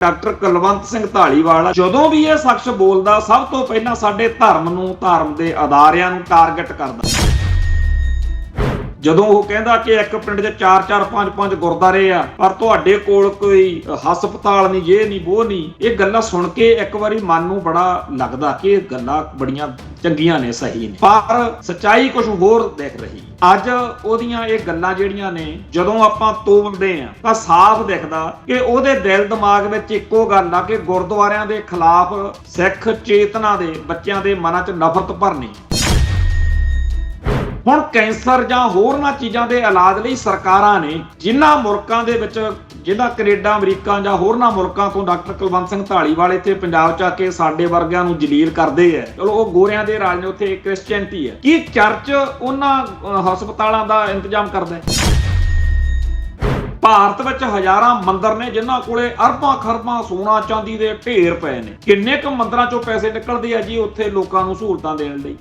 Doctor Kulwant Singh Dhaliwal ਜਦੋਂ ਵੀ ਇਹ ਸ਼ਖਸ ਬੋਲਦਾ ਸਭ ਤੋਂ ਪਹਿਲਾਂ ਸਾਡੇ ਧਰਮ ਨੂੰ, ਧਰਮ ਦੇ ਅਦਾਰਿਆਂ ਨੂੰ ਟਾਰਗੇਟ ਕਰਦਾ। ਜਦੋਂ ਉਹ ਕਹਿੰਦਾ ਕਿ ਇੱਕ ਪਿੰਡ 'ਚ 4-4 5-5 ਗੁਰਦਾਰੇ ਆ ਪਰ ਤੁਹਾਡੇ ਕੋਲ ਕੋਈ ਹਸਪਤਾਲ ਨਹੀਂ, ਇਹ ਨਹੀਂ, ਉਹ ਨਹੀਂ, ਇਹ ਗੱਲਾਂ ਸੁਣ ਕੇ ਇੱਕ ਵਾਰੀ ਮਨ ਨੂੰ ਬੜਾ ਲੱਗਦਾ ਕਿ ਇਹ ਗੱਲਾਂ ਬੜੀਆਂ ਚੰਗੀਆਂ ਨੇ, ਸਹੀ ਨੇ, ਪਰ ਸੱਚਾਈ ਕੁਝ ਹੋਰ ਦਿਖ ਰਹੀ। ਅੱਜ ਉਹਦੀਆਂ ਇਹ ਗੱਲਾਂ ਜਿਹੜੀਆਂ ਨੇ ਜਦੋਂ ਆਪਾਂ ਤੋਲਦੇ ਆ ਤਾਂ ਸਾਫ਼ ਦਿਖਦਾ ਕਿ ਉਹਦੇ ਦਿਲ ਦਿਮਾਗ ਵਿੱਚ ਇੱਕੋ ਗੱਲ ਆ ਕਿ ਗੁਰਦੁਆਰਿਆਂ ਦੇ ਖਿਲਾਫ ਸਿੱਖ ਚੇਤਨਾ ਦੇ ਬੱਚਿਆਂ ਦੇ ਮਨਾਂ 'ਚ ਨਫ਼ਰਤ ਭਰਨੀ। ਹੁਣ ਕੈਂਸਰ ਜਾਂ ਹੋਰਨਾਂ ਚੀਜ਼ਾਂ ਦੇ ਇਲਾਜ ਲਈ ਸਰਕਾਰਾਂ ਨੇ ਜਿਨ੍ਹਾਂ ਮੁਲਕਾਂ ਦੇ ਵਿੱਚ, ਜਿਹਦਾ ਕੈਨੇਡਾ, ਅਮਰੀਕਾ ਜਾਂ ਹੋਰਨਾਂ ਮੁਲਕਾਂ ਤੋਂ ਡਾਕਟਰ ਕੁਲਵੰਤ ਸਿੰਘ ਧਾਲੀਵਾਲ ਇੱਥੇ ਪੰਜਾਬ 'ਚ ਆ ਕੇ ਸਾਡੇ ਵਰਗਿਆਂ ਨੂੰ ਜਲੀਲ ਕਰਦੇ ਆ। ਚਲੋ ਉਹ ਗੋਰਿਆਂ ਦੇ ਰਾਜ ਨੇ, ਉੱਥੇ ਕ੍ਰਿਸਚੀਅਨਟੀ ਹੈ। ਕੀ ਚਰਚ ਉਹਨਾਂ ਹਸਪਤਾਲਾਂ ਦਾ ਇੰਤਜ਼ਾਮ ਕਰਦਾ ਹੈ? ਭਾਰਤ ਵਿੱਚ ਹਜ਼ਾਰਾਂ ਮੰਦਰ ਨੇ ਜਿਨ੍ਹਾਂ ਕੋਲੇ ਅਰਬਾਂ ਖਰਬਾਂ ਸੋਨਾ ਚਾਂਦੀ ਦੇ ਢੇਰ ਪਏ ਨੇ। ਕਿੰਨੇ ਕੁ ਮੰਦਰਾਂ ਚੋਂ ਪੈਸੇ ਨਿਕਲਦੇ ਆ ਜੀ ਉੱਥੇ ਲੋਕਾਂ ਨੂੰ ਸਹੂਲਤਾਂ ਦੇਣ ਲਈ।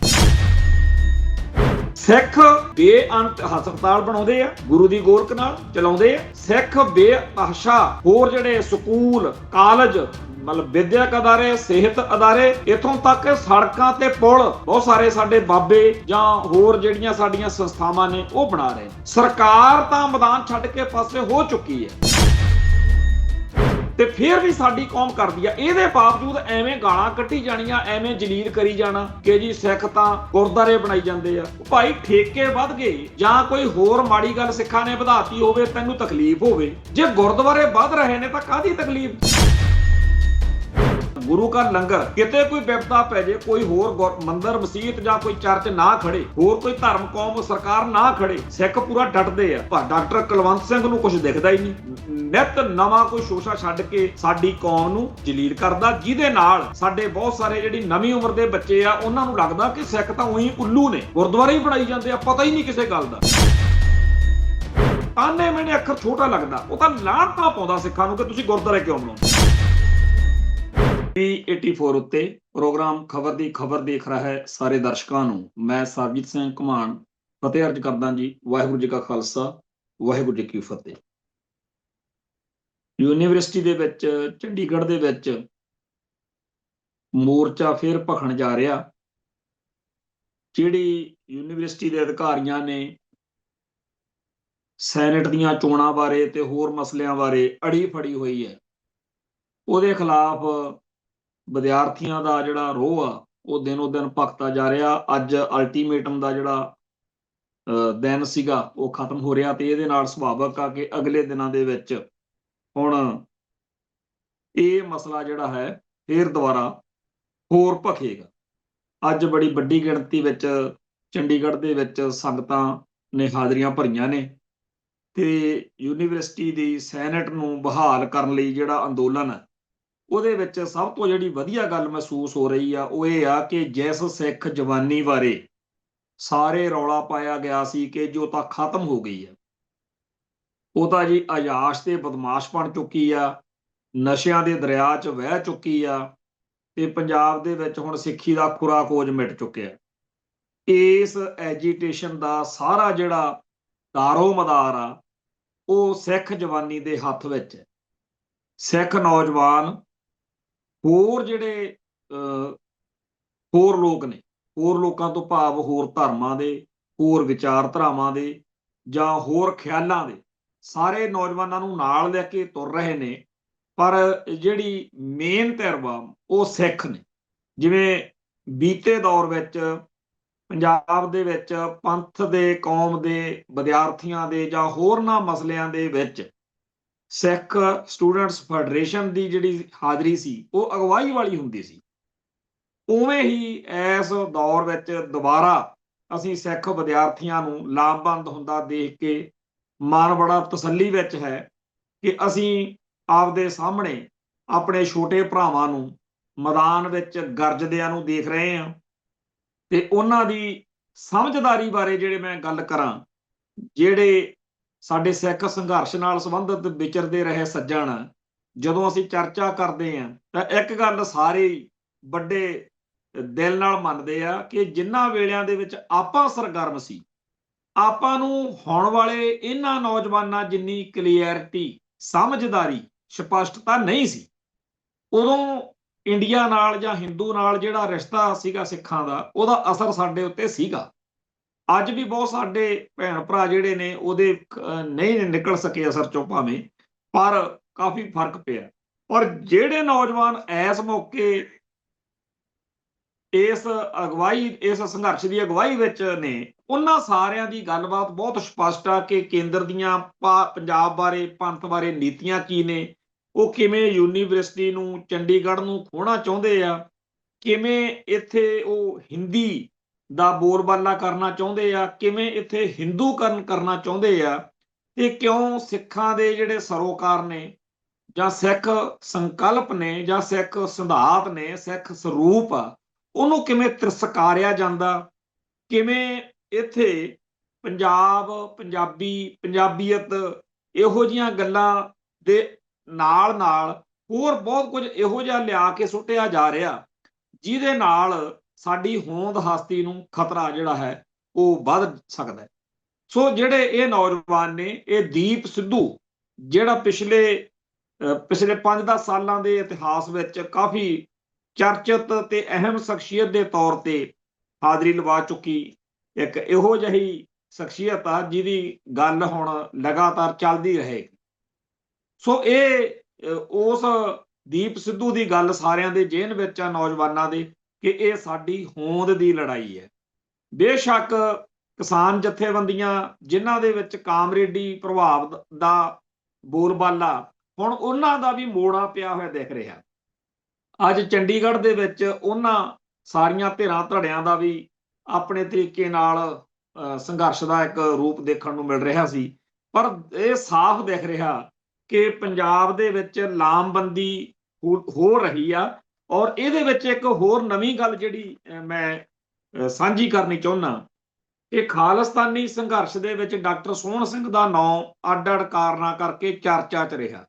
ਸਿੱਖ ਬੇਅੰਤ ਹਸਪਤਾਲ ਬਣਾਉਂਦੇ ਆ, ਗੁਰੂ ਦੀ ਗੋਰਖ ਨਾਲ ਚਲਾਉਂਦੇ ਆ। ਸਿੱਖ ਬੇਤਹਾਸ਼ਾ ਹੋਰ ਜਿਹੜੇ ਸਕੂਲ, ਕਾਲਜ, ਮਤਲਬ ਵਿਦਿਅਕ ਅਦਾਰੇ, ਸਿਹਤ ਅਦਾਰੇ, ਇੱਥੋਂ ਤੱਕ ਸੜਕਾਂ ਤੇ ਪੁਲ ਬਹੁਤ ਸਾਰੇ ਸਾਡੇ ਬਾਬੇ ਜਾਂ ਹੋਰ ਜਿਹੜੀਆਂ ਸਾਡੀਆਂ ਸੰਸਥਾਵਾਂ ਨੇ ਉਹ ਬਣਾ ਰਹੇ। ਸਰਕਾਰ ਤਾਂ ਮੈਦਾਨ ਛੱਡ ਕੇ ਪਾਸੇ ਹੋ ਚੁੱਕੀ ਹੈ ਤੇ ਫਿਰ ਵੀ ਸਾਡੀ ਕੌਮ ਕਰਦੀ ਆ। ਇਹਦੇ ਬਾਵਜੂਦ ਐਵੇਂ ਗਾਲਾਂ ਕੱਢੀ ਜਾਣੀਆਂ, ਐਵੇਂ ਜਲੀਲ ਕਰੀ ਜਾਣਾ ਕਿ ਜੀ ਸਿੱਖ ਤਾਂ ਗੁਰਦਾਰੇ ਬਣਾਈ ਜਾਂਦੇ ਆ। ਭਾਈ ਠੇਕੇ ਵੱਧ ਗਏ ਜਾਂ ਕੋਈ ਹੋਰ ਮਾੜੀ ਗੱਲ ਸਿੱਖਾਂ ਨੇ ਵਧਾਤੀ ਹੋਵੇ, ਤੈਨੂੰ ਤਕਲੀਫ ਹੋਵੇ। ਜੇ ਗੁਰਦੁਆਰੇ ਵੱਧ ਰਹੇ ਨੇ ਤਾਂ ਕਾਹਦੀ ਤਕਲੀਫ? ਗੁਰੂ ਘਰ ਲੰਗਰ, ਕਿਤੇ ਕੋਈ ਵਿਪਤਾ ਪੈ ਜੇ, ਕੋਈ ਹੋਰ ਮੰਦਰ, ਮਸੀਤ ਜਾਂ ਕੋਈ ਚਰਚ ਨਾ ਖੜੇ, ਹੋਰ ਕੋਈ ਧਰਮ, ਕੌਮ, ਸਰਕਾਰ ਨਾ ਖੜੇ, ਸਿੱਖ ਪੂਰਾ ਡਟਦੇ ਆ। ਪਰ ਡਾਕਟਰ ਕੁਲਵੰਤ ਸਿੰਘ ਨੂੰ ਕੁਝ ਦਿਖਦਾ ਹੀ ਨਹੀਂ। ਨਿਤ ਨਵਾਂ ਕੋਈ ਸ਼ੋਸ਼ਾ ਛੱਡ ਕੇ ਸਾਡੀ ਕੌਮ ਨੂੰ ਜਲੀਲ ਕਰਦਾ, ਜਿਹਦੇ ਨਾਲ ਸਾਡੇ ਬਹੁਤ ਸਾਰੇ ਜਿਹੜੀ ਨਵੀਂ ਉਮਰ ਦੇ ਬੱਚੇ ਆ ਉਹਨਾਂ ਨੂੰ ਲੱਗਦਾ ਕਿ ਸਿੱਖ ਤਾਂ ਉਹੀ ਉੱਲੂ ਨੇ, ਗੁਰਦੁਆਰੇ ਹੀ ਬਣਾਈ ਜਾਂਦੇ ਆ, ਪਤਾ ਹੀ ਨਹੀਂ ਕਿਸੇ ਗੱਲ ਦਾ। ਆਨੇ ਮੈਨੇ ਅੱਖਰ ਛੋਟਾ ਲੱਗਦਾ, ਉਹ ਤਾਂ ਲਾਹਨਤਾਂ ਪਾਉਂਦਾ ਸਿੱਖਾਂ ਨੂੰ ਕਿ ਤੁਸੀਂ ਗੁਰਦੁਆਰੇ ਕਿਉਂ ਬਣਾਉਂਦੇ। 84 ਉੱਤੇ ਪ੍ਰੋਗਰਾਮ ਖਬਰ ਦੀ ਖਬਰ ਦੇਖ ਰਿਹਾ ਹੈ ਸਾਰੇ ਦਰਸ਼ਕਾਂ ਨੂੰ ਮੈਂ ਸਰਬਜੀਤ ਸਿੰਘ ਘੁਮਾਣ ਫਤਿਹ ਅਰਜ ਕਰਦਾ ਜੀ। ਵਾਹਿਗੁਰੂ ਜੀ ਕਾ ਖਾਲਸਾ, ਵਾਹਿਗੁਰੂ ਜੀ ਕੀ ਫਤਿਹ। ਯੂਨੀਵਰਸਿਟੀ ਦੇ ਵਿੱਚ, ਚੰਡੀਗੜ੍ਹ ਦੇ ਵਿੱਚ ਮੋਰਚਾ ਫਿਰ ਭਖਣ ਜਾ ਰਿਹਾ। ਜਿਹੜੀ ਯੂਨੀਵਰਸਿਟੀ ਦੇ ਅਧਿਕਾਰੀਆਂ ਨੇ ਸੈਨੇਟ ਦੀਆਂ ਚੋਣਾਂ ਬਾਰੇ ਤੇ ਹੋਰ ਮਸਲਿਆਂ ਬਾਰੇ ਅੜੀ ਫੜੀ ਹੋਈ ਹੈ, ਉਹਦੇ ਖਿਲਾਫ ਵਿਦਿਆਰਥੀਆਂ ਦਾ ਜਿਹੜਾ ਰੋਹ ਆ ਉਹ ਦਿਨੋ ਦਿਨ ਭਖਦਾ ਜਾ ਰਿਹਾ। ਅੱਜ ਅਲਟੀਮੇਟਮ ਦਾ ਜਿਹੜਾ ਦਿਨ ਸੀਗਾ ਉਹ ਖਤਮ ਹੋ ਰਿਹਾ ਤੇ ਇਹਦੇ ਨਾਲ ਸੁਭਾਵਕ ਆ ਕਿ ਅਗਲੇ ਦਿਨਾਂ ਦੇ ਵਿੱਚ ਹੁਣ ਇਹ ਮਸਲਾ ਜਿਹੜਾ ਹੈ ਫੇਰ ਦੁਬਾਰਾ ਹੋਰ ਭਖੇਗਾ। ਅੱਜ ਬੜੀ ਵੱਡੀ ਗਿਣਤੀ ਵਿੱਚ ਚੰਡੀਗੜ੍ਹ ਦੇ ਵਿੱਚ ਸੰਗਤਾਂ ਨੇ ਹਾਜ਼ਰੀਆਂ ਭਰੀਆਂ ਨੇ ਤੇ ਯੂਨੀਵਰਸਿਟੀ ਦੀ ਸੈਨੇਟ ਨੂੰ ਬਹਾਲ ਕਰਨ ਲਈ ਜਿਹੜਾ ਅੰਦੋਲਨ ਹੈ ਉਹਦੇ ਵਿੱਚ ਸਭ ਤੋਂ ਜਿਹੜੀ ਵਧੀਆ ਗੱਲ ਮਹਿਸੂਸ ਹੋ ਰਹੀ ਆ ਉਹ ਇਹ ਆ ਕਿ ਜਿਸ ਸਿੱਖ ਜਵਾਨੀ ਬਾਰੇ ਸਾਰੇ ਰੌਲਾ ਪਾਇਆ ਗਿਆ ਸੀ ਕਿ ਜੋ ਤਾਂ ਖਤਮ ਹੋ ਗਈ ਹੈ, ਉਹ ਤਾਂ ਜੀ ਅਯਾਸ਼ ਤੇ ਬਦਮਾਸ਼ ਬਣ ਚੁੱਕੀ ਆ, ਨਸ਼ਿਆਂ ਦੇ ਦਰਿਆ 'ਚ ਵਹਿ ਚੁੱਕੀ ਆ ਤੇ ਪੰਜਾਬ ਦੇ ਵਿੱਚ ਹੁਣ ਸਿੱਖੀ ਦਾ ਖੁਰਾ ਖੋਜ ਮਿਟ ਚੁੱਕਿਆ। ਇਸ ਐਜੀਟੇਸ਼ਨ ਦਾ ਸਾਰਾ ਜਿਹੜਾ ਦਾਰੋ ਮਦਾਰ ਆ ਉਹ ਸਿੱਖ ਜਵਾਨੀ ਦੇ ਹੱਥ ਵਿੱਚ ਹੈ। ਸਿੱਖ ਨੌਜਵਾਨ ਹੋਰ ਜਿਹੜੇ ਹੋਰ ਲੋਕ ਨੇ, ਹੋਰ ਲੋਕਾਂ ਤੋਂ ਭਾਵ ਹੋਰ ਧਰਮਾਂ ਦੇ, ਹੋਰ ਵਿਚਾਰਧਾਰਾਵਾਂ ਦੇ ਜਾਂ ਹੋਰ ਖਿਆਲਾਂ ਦੇ, ਸਾਰੇ ਨੌਜਵਾਨਾਂ ਨੂੰ ਨਾਲ ਲੈ ਕੇ ਤੁਰ ਰਹੇ ਨੇ। ਪਰ ਜਿਹੜੀ ਮੇਨ ਧਿਰ ਵਾ ਉਹ ਸਿੱਖ ਨੇ। ਜਿਵੇਂ ਬੀਤੇ ਦੌਰ ਵਿੱਚ ਪੰਜਾਬ ਦੇ ਵਿੱਚ ਪੰਥ ਦੇ, ਕੌਮ ਦੇ, ਵਿਦਿਆਰਥੀਆਂ ਦੇ ਜਾਂ ਹੋਰਨਾਂ ਮਸਲਿਆਂ ਦੇ ਵਿੱਚ ਸਿੱਖ ਸਟੂਡੈਂਟਸ ਫੈਡਰੇਸ਼ਨ ਦੀ ਜਿਹੜੀ ਹਾਜ਼ਰੀ ਸੀ ਉਹ ਅਗਵਾਈ ਵਾਲੀ ਹੁੰਦੀ ਸੀ, ਉਵੇਂ ਹੀ ਇਸ ਦੌਰ ਵਿੱਚ ਦੁਬਾਰਾ ਅਸੀਂ ਸਿੱਖ ਵਿਦਿਆਰਥੀਆਂ ਨੂੰ ਲਾਮਬੰਦ ਹੁੰਦਾ ਦੇਖ ਕੇ ਮਨ ਬੜਾ ਤਸੱਲੀ ਵਿੱਚ ਹੈ ਕਿ ਅਸੀਂ ਆਪਦੇ ਸਾਹਮਣੇ ਆਪਣੇ ਛੋਟੇ ਭਰਾਵਾਂ ਨੂੰ ਮੈਦਾਨ ਵਿੱਚ ਗਰਜਦਿਆਂ ਨੂੰ ਦੇਖ ਰਹੇ ਹਾਂ ਤੇ ਉਹਨਾਂ ਦੀ ਸਮਝਦਾਰੀ ਬਾਰੇ ਜਿਹੜੇ ਮੈਂ ਗੱਲ ਕਰਾਂ, ਜਿਹੜੇ ਸਾਡੇ ਸਿੱਖ ਸੰਘਰਸ਼ ਨਾਲ ਸੰਬੰਧਿਤ ਵਿਚਰਦੇ ਰਹੇ ਸੱਜਣ, ਜਦੋਂ ਅਸੀਂ ਚਰਚਾ ਕਰਦੇ ਹਾਂ ਤਾਂ ਇੱਕ ਗੱਲ ਸਾਰੇ ਵੱਡੇ ਦਿਲ ਨਾਲ ਮੰਨਦੇ ਆ ਕਿ ਜਿਨ੍ਹਾਂ ਵੇਲਿਆਂ ਦੇ ਵਿੱਚ ਆਪਾਂ ਸਰਗਰਮ ਸੀ, ਆਪਾਂ ਨੂੰ ਹੁਣ ਵਾਲੇ ਇਹਨਾਂ ਨੌਜਵਾਨਾਂ ਜਿੰਨੀ ਕਲੀਅਰਿਟੀ, ਸਮਝਦਾਰੀ, ਸਪਸ਼ਟਤਾ ਨਹੀਂ ਸੀ। ਉਦੋਂ ਇੰਡੀਆ ਨਾਲ ਜਾਂ ਹਿੰਦੂ ਨਾਲ ਜਿਹੜਾ ਰਿਸ਼ਤਾ ਸੀਗਾ ਸਿੱਖਾਂ ਦਾ, ਉਹਦਾ ਅਸਰ ਸਾਡੇ ਉੱਤੇ ਸੀਗਾ। ਅੱਜ ਵੀ ਬਹੁਤ ਸਾਡੇ ਭੈਣ ਭਰਾ ਜਿਹੜੇ ਨੇ ਉਹਦੇ ਨਹੀਂ ਨਿਕਲ ਸਕੇ ਅਸਰ ਚੋਂ ਭਾਵੇਂ, ਪਰ ਕਾਫੀ ਫਰਕ ਪਿਆ। ਔਰ ਜਿਹੜੇ ਨੌਜਵਾਨ ਇਸ ਮੌਕੇ ਇਸ ਅਗਵਾਈ, ਇਸ ਸੰਘਰਸ਼ ਦੀ ਅਗਵਾਈ ਵਿੱਚ ਨੇ, ਉਹਨਾਂ ਸਾਰਿਆਂ ਦੀ ਗੱਲਬਾਤ ਬਹੁਤ ਸਪਸ਼ਟ ਆ ਕਿ ਕੇਂਦਰ ਦੀਆਂ ਪੰਜਾਬ ਬਾਰੇ, ਪੰਥ ਬਾਰੇ ਨੀਤੀਆਂ ਕੀ ਨੇ, ਉਹ ਕਿਵੇਂ ਯੂਨੀਵਰਸਿਟੀ ਨੂੰ, ਚੰਡੀਗੜ੍ਹ ਨੂੰ ਖੋਹਣਾ ਚਾਹੁੰਦੇ ਆ, ਕਿਵੇਂ ਇੱਥੇ ਉਹ ਹਿੰਦੀ ਦਾ ਬੋਲਬਾਲਾ ਕਰਨਾ ਚਾਹੁੰਦੇ ਆ, ਕਿਵੇਂ ਇੱਥੇ ਹਿੰਦੂਕਰਨ ਕਰਨਾ ਚਾਹੁੰਦੇ ਆ, ਤੇ ਕਿਉਂ ਸਿੱਖਾਂ ਦੇ ਜਿਹੜੇ ਸਰੋਕਾਰ ਨੇ ਜਾਂ ਸਿੱਖ ਸੰਕਲਪ ਨੇ ਜਾਂ ਸਿੱਖ ਸਿਧਾਂਤ ਨੇ, ਸਿੱਖ ਸਰੂਪ ਆ, ਉਹਨੂੰ ਕਿਵੇਂ ਤਿਰਸਕਾਰਿਆ ਜਾਂਦਾ, ਕਿਵੇਂ ਇੱਥੇ ਪੰਜਾਬ, ਪੰਜਾਬੀ, ਪੰਜਾਬੀਅਤ, ਇਹੋ ਜਿਹੀਆਂ ਗੱਲਾਂ ਦੇ ਨਾਲ ਨਾਲ ਹੋਰ ਬਹੁਤ ਕੁਝ ਇਹੋ ਜਿਹਾ ਲਿਆ ਕੇ ਸੁੱਟਿਆ ਜਾ ਰਿਹਾ, ਜਿਹਦੇ ਨਾਲ ਸਾਡੀ ਹੋਂਦ ਹਸਤੀ ਨੂੰ ਖਤਰਾ ਜਿਹੜਾ ਹੈ ਉਹ ਵੱਧ ਸਕਦਾ ਹੈ। ਸੋ ਜਿਹੜੇ ਇਹ ਨੌਜਵਾਨ ਨੇ, ਇਹ ਦੀਪ ਸਿੱਧੂ ਜਿਹੜਾ ਪਿਛਲੇ 5-10 ਸਾਲਾਂ ਦੇ ਇਤਿਹਾਸ ਵਿੱਚ ਕਾਫੀ ਚਰਚਿਤ ਤੇ ਅਹਿਮ ਸ਼ਖਸੀਅਤ ਦੇ ਤੌਰ ਤੇ ਹਾਜ਼ਰੀ ਲਵਾ ਚੁੱਕੀ ਇੱਕ ਇਹੋ ਜਿਹੀ ਸ਼ਖਸੀਅਤ ਆ ਜਿਹਦੀ ਗੱਲ ਹੁਣ ਲਗਾਤਾਰ ਚੱਲਦੀ ਰਹੇਗੀ। ਸੋ ਇਹ ਉਸ ਦੀਪ ਸਿੱਧੂ ਦੀ ਗੱਲ ਸਾਰਿਆਂ ਦੇ ਜ਼ਿਹਨ ਵਿੱਚ ਆ, ਨੌਜਵਾਨਾਂ ਦੇ, ਕਿ ਇਹ ਸਾਡੀ ਹੋਂਦ ਦੀ ਲੜਾਈ ਹੈ। ਬੇਸ਼ੱਕ ਕਿਸਾਨ ਜਥੇਬੰਦੀਆਂ ਜਿਨ੍ਹਾਂ ਦੇ ਵਿੱਚ ਕਾਮਰੇਡੀ ਪ੍ਰਭਾਵ ਦਾ ਬੋਲਬਾਲਾ, ਹੁਣ ਉਹਨਾਂ ਦਾ ਵੀ ਮੋੜਾ ਪਿਆ ਹੋਇਆ ਦਿਖ ਰਿਹਾ। ਅੱਜ ਚੰਡੀਗੜ੍ਹ ਦੇ ਵਿੱਚ ਉਹਨਾਂ ਸਾਰੀਆਂ ਧਿਰਾਂ ਧੜਿਆਂ ਦਾ ਵੀ ਆਪਣੇ ਤਰੀਕੇ ਨਾਲ ਸੰਘਰਸ਼ ਦਾ ਇੱਕ ਰੂਪ ਦੇਖਣ ਨੂੰ ਮਿਲ ਰਿਹਾ ਸੀ। ਪਰ ਇਹ ਸਾਫ਼ ਦਿਖ ਰਿਹਾ ਕਿ ਪੰਜਾਬ ਦੇ ਵਿੱਚ ਲਾਮਬੰਦੀ ਹੋ ਰਹੀ ਆ। ਔਰ ਇਹਦੇ ਵਿੱਚ ਇੱਕ ਹੋਰ ਨਵੀਂ ਗੱਲ ਜਿਹੜੀ ਮੈਂ ਸਾਂਝੀ ਕਰਨੀ ਚਾਹੁੰਦਾ ਕਿ ਖਾਲਿਸਤਾਨੀ ਸੰਘਰਸ਼ ਦੇ ਵਿੱਚ ਡਾਕਟਰ ਸੋਹਣ ਸਿੰਘ ਦਾ ਨਾਂ ਅੱਡ-ਅੱਡ ਕਾਰਨਾਂ ਕਰਕੇ ਚਰਚਾ 'ਚ ਰਿਹਾ।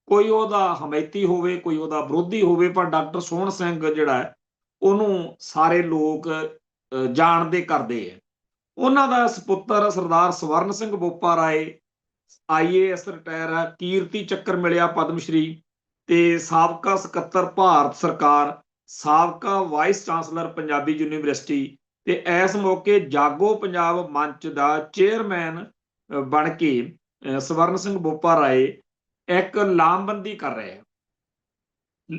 ਕੋਈ ਉਹਦਾ ਹਮੈਤੀ ਹੋਵੇ, ਕੋਈ ਉਹਦਾ ਵਿਰੋਧੀ ਹੋਵੇ, ਪਰ ਡਾਕਟਰ ਸੋਹਣ ਸਿੰਘ ਜਿਹੜਾ ਹੈ ਉਹਨੂੰ ਸਾਰੇ ਲੋਕ ਜਾਣਦੇ ਕਰਦੇ ਹੈ। ਉਹਨਾਂ ਦਾ ਸੁਪੁੱਤਰ ਸਰਦਾਰ ਸਵਰਨ ਸਿੰਘ ਬੋਪਾ ਰਾਏ IAS ਰਿਟਾਇਰ ਆ, ਕੀਰਤੀ ਚੱਕਰ ਮਿਲਿਆ ਪਦਮ ਸ਼੍ਰੀ, ਤੇ ਸਾਬਕਾ ਸਕੱਤਰ ਭਾਰਤ ਸਰਕਾਰ, ਸਾਬਕਾ ਵਾਈਸ ਚਾਂਸਲਰ ਪੰਜਾਬੀ ਯੂਨੀਵਰਸਿਟੀ, ਤੇ ਇਸ ਮੌਕੇ ਜਾਗੋ ਪੰਜਾਬ ਮੰਚ ਦਾ ਚੇਅਰਮੈਨ ਬਣ ਕੇ ਸਵਰਨ ਸਿੰਘ ਬੋਪਾ ਰਾਏ ਇੱਕ ਲਾਮਬੰਦੀ ਕਰ ਰਹੇ ਆ।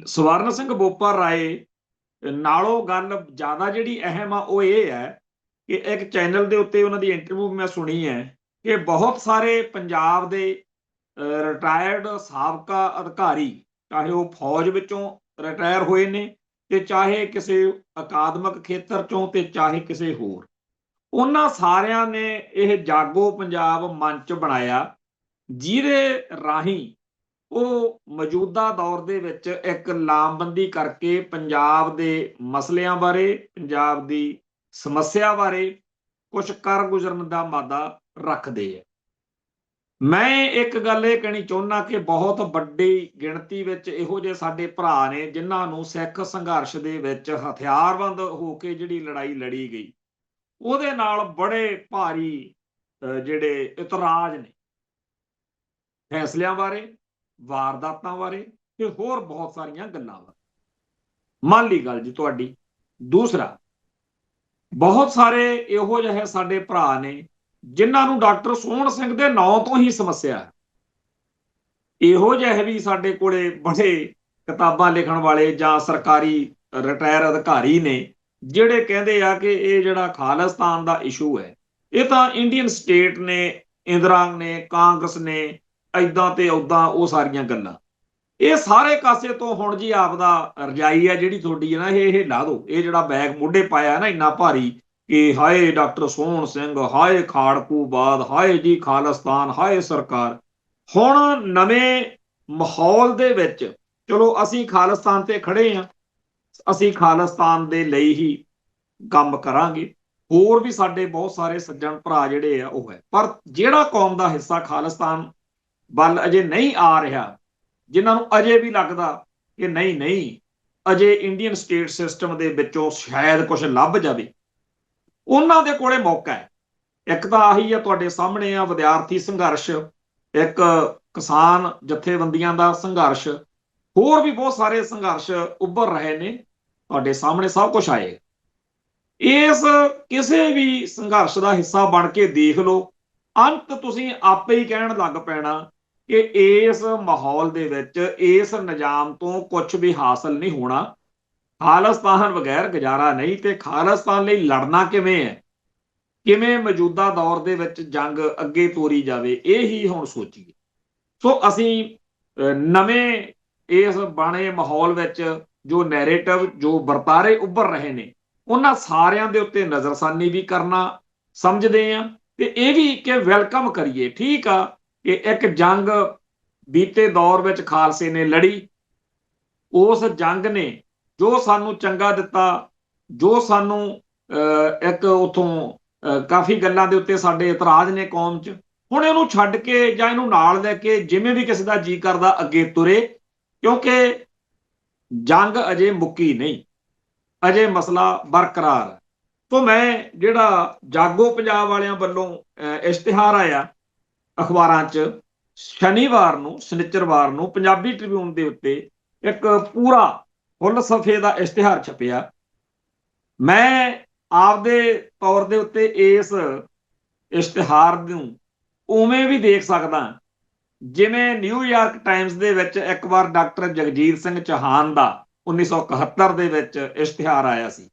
ਸਵਰਨ ਸਿੰਘ ਬੋਪਾ ਰਾਏ ਨਾਲੋਂ ਗੱਲ ਜ਼ਿਆਦਾ ਜਿਹੜੀ ਅਹਿਮ ਆ ਉਹ ਇਹ ਹੈ ਕਿ ਇੱਕ ਚੈਨਲ ਦੇ ਉੱਤੇ ਉਹਨਾਂ ਦੀ ਇੰਟਰਵਿਊ ਮੈਂ ਸੁਣੀ ਹੈ ਕਿ ਬਹੁਤ ਸਾਰੇ ਪੰਜਾਬ ਦੇ ਰਿਟਾਇਰਡ ਸਾਬਕਾ ਅਧਿਕਾਰੀ, ਚਾਹੇ ਉਹ ਫੌਜ ਵਿੱਚੋਂ ਰਿਟਾਇਰ ਹੋਏ ਨੇ ਤੇ ਚਾਹੇ ਕਿਸੇ ਅਕਾਦਮਿਕ ਖੇਤਰ ਚੋਂ ਤੇ ਚਾਹੇ ਕਿਸੇ ਹੋਰ, ਉਹਨਾਂ ਸਾਰਿਆਂ ਨੇ ਇਹ ਜਾਗੋ ਪੰਜਾਬ ਮੰਚ ਬਣਾਇਆ, ਜਿਹਦੇ ਰਾਹੀਂ ਉਹ ਮੌਜੂਦਾ ਦੌਰ ਦੇ ਵਿੱਚ ਇੱਕ ਲਾਮਬੰਦੀ ਕਰਕੇ ਪੰਜਾਬ ਦੇ ਮਸਲਿਆਂ ਬਾਰੇ, ਪੰਜਾਬ ਦੀ ਸਮੱਸਿਆ ਬਾਰੇ ਕੁਝ ਕਰ ਗੁਜ਼ਰਨ ਦਾ ਮਾਦਾ ਰੱਖਦੇ ਹੈ। ਮੈਂ ਇੱਕ ਗੱਲ ਇਹ ਕਹਿਣੀ ਚਾਹੁੰਦਾ ਕਿ ਬਹੁਤ ਵੱਡੀ ਗਿਣਤੀ ਵਿੱਚ ਇਹੋ ਜਿਹੇ ਸਾਡੇ ਭਰਾ ਨੇ ਜਿਨ੍ਹਾਂ ਨੂੰ ਸਿੱਖ ਸੰਘਰਸ਼ ਦੇ ਵਿੱਚ ਹਥਿਆਰਬੰਦ ਹੋ ਕੇ ਜਿਹੜੀ ਲੜਾਈ ਲੜੀ ਗਈ, ਉਹਦੇ ਨਾਲ ਬੜੇ ਭਾਰੀ ਜਿਹੜੇ ਇਤਰਾਜ਼ ਨੇ, ਫੈਸਲਿਆਂ ਬਾਰੇ, ਵਾਰਦਾਤਾਂ ਬਾਰੇ ਤੇ ਹੋਰ ਬਹੁਤ ਸਾਰੀਆਂ ਗੱਲਾਂ ਬਾਰੇ। ਮੰਨ ਲਈ ਗੱਲ ਜੀ ਤੁਹਾਡੀ। ਦੂਸਰਾ, ਬਹੁਤ ਸਾਰੇ ਇਹੋ ਜਿਹੇ ਸਾਡੇ ਭਰਾ ਨੇ ਜਿਨ੍ਹਾਂ ਨੂੰ ਡਾਕਟਰ ਸੋਹਣ ਸਿੰਘ ਦੇ ਨਾਂ ਤੋਂ ਹੀ ਸਮੱਸਿਆ ਹੈ। ਇਹੋ ਜਿਹੇ ਵੀ ਸਾਡੇ ਕੋਲੇ ਬੜੇ ਕਿਤਾਬਾਂ ਲਿਖਣ ਵਾਲੇ ਜਾਂ ਸਰਕਾਰੀ ਰਿਟਾਇਰ ਅਧਿਕਾਰੀ ਨੇ ਜਿਹੜੇ ਕਹਿੰਦੇ ਆ ਕਿ ਇਹ ਜਿਹੜਾ ਖਾਲਿਸਤਾਨ ਦਾ ਇਸ਼ੂ ਹੈ, ਇਹ ਤਾਂ ਇੰਡੀਅਨ ਸਟੇਟ ਨੇ, ਇੰਦਰਾ ਨੇ, ਕਾਂਗਰਸ ਨੇ, ਏਦਾਂ ਤੇ ਓਦਾਂ, ਉਹ ਸਾਰੀਆਂ ਗੱਲਾਂ। ਇਹ ਸਾਰੇ ਕਾਸੇ ਤੋਂ ਹੁਣ ਜੀ ਆਪਦਾ ਰਜਾਈ ਹੈ ਜਿਹੜੀ ਤੁਹਾਡੀ ਹੈ ਨਾ, ਇਹ ਲਾ ਦਿਓ। ਇਹ ਜਿਹੜਾ ਬੈਗ ਮੋਢੇ ਪਾਇਆ ਨਾ ਇੰਨਾ ਭਾਰੀ ਕਿ ਹਾਏ ਡਾਕਟਰ ਸੋਹਣ ਸਿੰਘ, ਹਾਏ ਖਾੜਕੂਬਾਦ, ਹਾਏ ਜੀ ਖਾਲਿਸਤਾਨ, ਹਾਏ ਸਰਕਾਰ। ਹੁਣ ਨਵੇਂ ਮਾਹੌਲ ਦੇ ਵਿੱਚ ਚਲੋ ਅਸੀਂ ਖਾਲਿਸਤਾਨ ਤੇ ਖੜੇ ਹਾਂ, ਅਸੀਂ ਖਾਲਿਸਤਾਨ ਦੇ ਲਈ ਹੀ ਕੰਮ ਕਰਾਂਗੇ। ਹੋਰ ਵੀ ਸਾਡੇ ਬਹੁਤ ਸਾਰੇ ਸੱਜਣ ਭਰਾ ਜਿਹੜੇ ਆ ਉਹ ਹੈ, ਪਰ ਜਿਹੜਾ ਕੌਮ ਦਾ ਹਿੱਸਾ ਖਾਲਿਸਤਾਨ ਵੱਲ ਅਜੇ ਨਹੀਂ ਆ ਰਿਹਾ, ਜਿਨ੍ਹਾਂ ਨੂੰ ਅਜੇ ਵੀ ਲੱਗਦਾ ਕਿ ਨਹੀਂ ਅਜੇ ਇੰਡੀਅਨ ਸਟੇਟ ਸਿਸਟਮ ਦੇ ਵਿੱਚੋਂ ਸ਼ਾਇਦ ਕੁਝ ਲੱਭ ਜਾਵੇ, ਉਹਨਾਂ ਦੇ ਕੋਲੇ ਮੌਕਾ ਹੈ। ਇੱਕ ਤਾਂ ਆਹੀ ਆ ਤੁਹਾਡੇ ਸਾਹਮਣੇ ਆ ਵਿਦਿਆਰਥੀ ਸੰਘਰਸ਼, ਇੱਕ ਕਿਸਾਨ ਜਥੇਬੰਦੀਆਂ ਦਾ ਸੰਘਰਸ਼, ਹੋਰ ਵੀ ਬਹੁਤ ਸਾਰੇ ਸੰਘਰਸ਼ ਉੱਭਰ ਰਹੇ ਨੇ, ਤੁਹਾਡੇ ਸਾਹਮਣੇ ਸਭ ਕੁਝ ਆਏ। ਇਸ ਕਿਸੇ ਵੀ ਸੰਘਰਸ਼ ਦਾ ਹਿੱਸਾ ਬਣ ਕੇ ਦੇਖ ਲਓ, ਅੰਤ ਤੁਸੀਂ ਆਪੇ ਹੀ ਕਹਿਣ ਲੱਗ ਪੈਣਾ ਕਿ ਇਸ ਮਾਹੌਲ ਦੇ ਵਿੱਚ ਇਸ ਨਿਜ਼ਾਮ ਤੋਂ ਕੁਝ ਵੀ ਹਾਸਲ ਨਹੀਂ ਹੋਣਾ, ਖਾਲਿਸਤਾਨ ਬਗੈਰ ਗੁਜ਼ਾਰਾ ਨਹੀਂ। ਤੇ ਖਾਲਿਸਤਾਨ ਲਈ ਲੜਨਾ ਕਿਵੇਂ ਹੈ, ਕਿਵੇਂ ਮੌਜੂਦਾ ਦੌਰ ਦੇ ਵਿੱਚ ਜੰਗ ਅੱਗੇ ਤੋਰੀ ਜਾਵੇ, ਇਹ ਹੀ ਹੁਣ ਸੋਚੀਏ। ਸੋ ਅਸੀਂ ਨਵੇਂ ਇਸ ਬਣੇ ਮਾਹੌਲ ਵਿੱਚ ਜੋ ਨੈਰੇਟਿਵ, ਜੋ ਵਰਤਾਰੇ ਉੱਭਰ ਰਹੇ ਨੇ, ਉਹਨਾਂ ਸਾਰਿਆਂ ਦੇ ਉੱਤੇ ਨਜ਼ਰਸਾਨੀ ਵੀ ਕਰਨਾ ਸਮਝਦੇ ਆ, ਤੇ ਇਹ ਵੀ ਕਿ ਵੈਲਕਮ ਕਰੀਏ। ਠੀਕ ਆ ਕਿ ਇੱਕ ਜੰਗ ਬੀਤੇ ਦੌਰ ਵਿੱਚ ਖਾਲਸੇ ਨੇ ਲੜੀ, ਉਸ ਜੰਗ ਨੇ ਜੋ ਸਾਨੂੰ ਚੰਗਾ ਦਿੱਤਾ, ਜੋ ਸਾਨੂੰ ਇੱਕ ਉਥੋਂ ਕਾਫੀ ਗੱਲਾਂ ਦੇ ਉੱਤੇ ਸਾਡੇ ਇਤਰਾਜ਼ ਨੇ ਕੌਮ 'ਚ, ਹੁਣ ਇਹਨੂੰ ਛੱਡ ਕੇ ਜਾਂ ਇਹਨੂੰ ਨਾਲ ਲੈ ਕੇ ਜਿਵੇਂ ਵੀ ਕਿਸੇ ਦਾ ਜੀ ਕਰਦਾ ਅੱਗੇ ਤੁਰੇ, ਕਿਉਂਕਿ ਜੰਗ ਅਜੇ ਮੁੱਕੀ ਨਹੀਂ, ਅਜੇ ਮਸਲਾ ਬਰਕਰਾਰ ਹੈ। ਤੋਂ ਮੈਂ ਜਿਹੜਾ ਜਾਗੋ ਪੰਜਾਬ ਵਾਲਿਆਂ ਵੱਲੋਂ ਇਸ਼ਤਿਹਾਰ ਆਇਆ ਅਖਬਾਰਾਂ 'ਚ ਸ਼ਨੀਵਾਰ ਨੂੰ, ਸ਼ਨੀਚਰਵਾਰ ਨੂੰ ਪੰਜਾਬੀ ਟ੍ਰਿਬਿਊਨ ਦੇ ਉੱਤੇ ਇੱਕ ਪੂਰਾ ਫੁੱਲ ਸਫੇ ਦਾ ਇਸ਼ਤਿਹਾਰ ਛਪਿਆ, ਮੈਂ ਆਪਦੇ ਤੌਰ ਦੇ ਉੱਤੇ ਇਸ ਇਸ਼ਤਿਹਾਰ ਨੂੰ ਉਵੇਂ ਵੀ ਦੇਖ ਸਕਦਾ ਜਿਵੇਂ ਨਿਊਯਾਰਕ ਟਾਈਮਸ ਦੇ ਵਿੱਚ ਇੱਕ ਵਾਰ ਡਾਕਟਰ ਜਗਜੀਤ ਸਿੰਘ ਚੌਹਾਨ ਦਾ 1971 ਦੇ ਵਿੱਚ ਇਸ਼ਤਿਹਾਰ ਆਇਆ ਸੀ,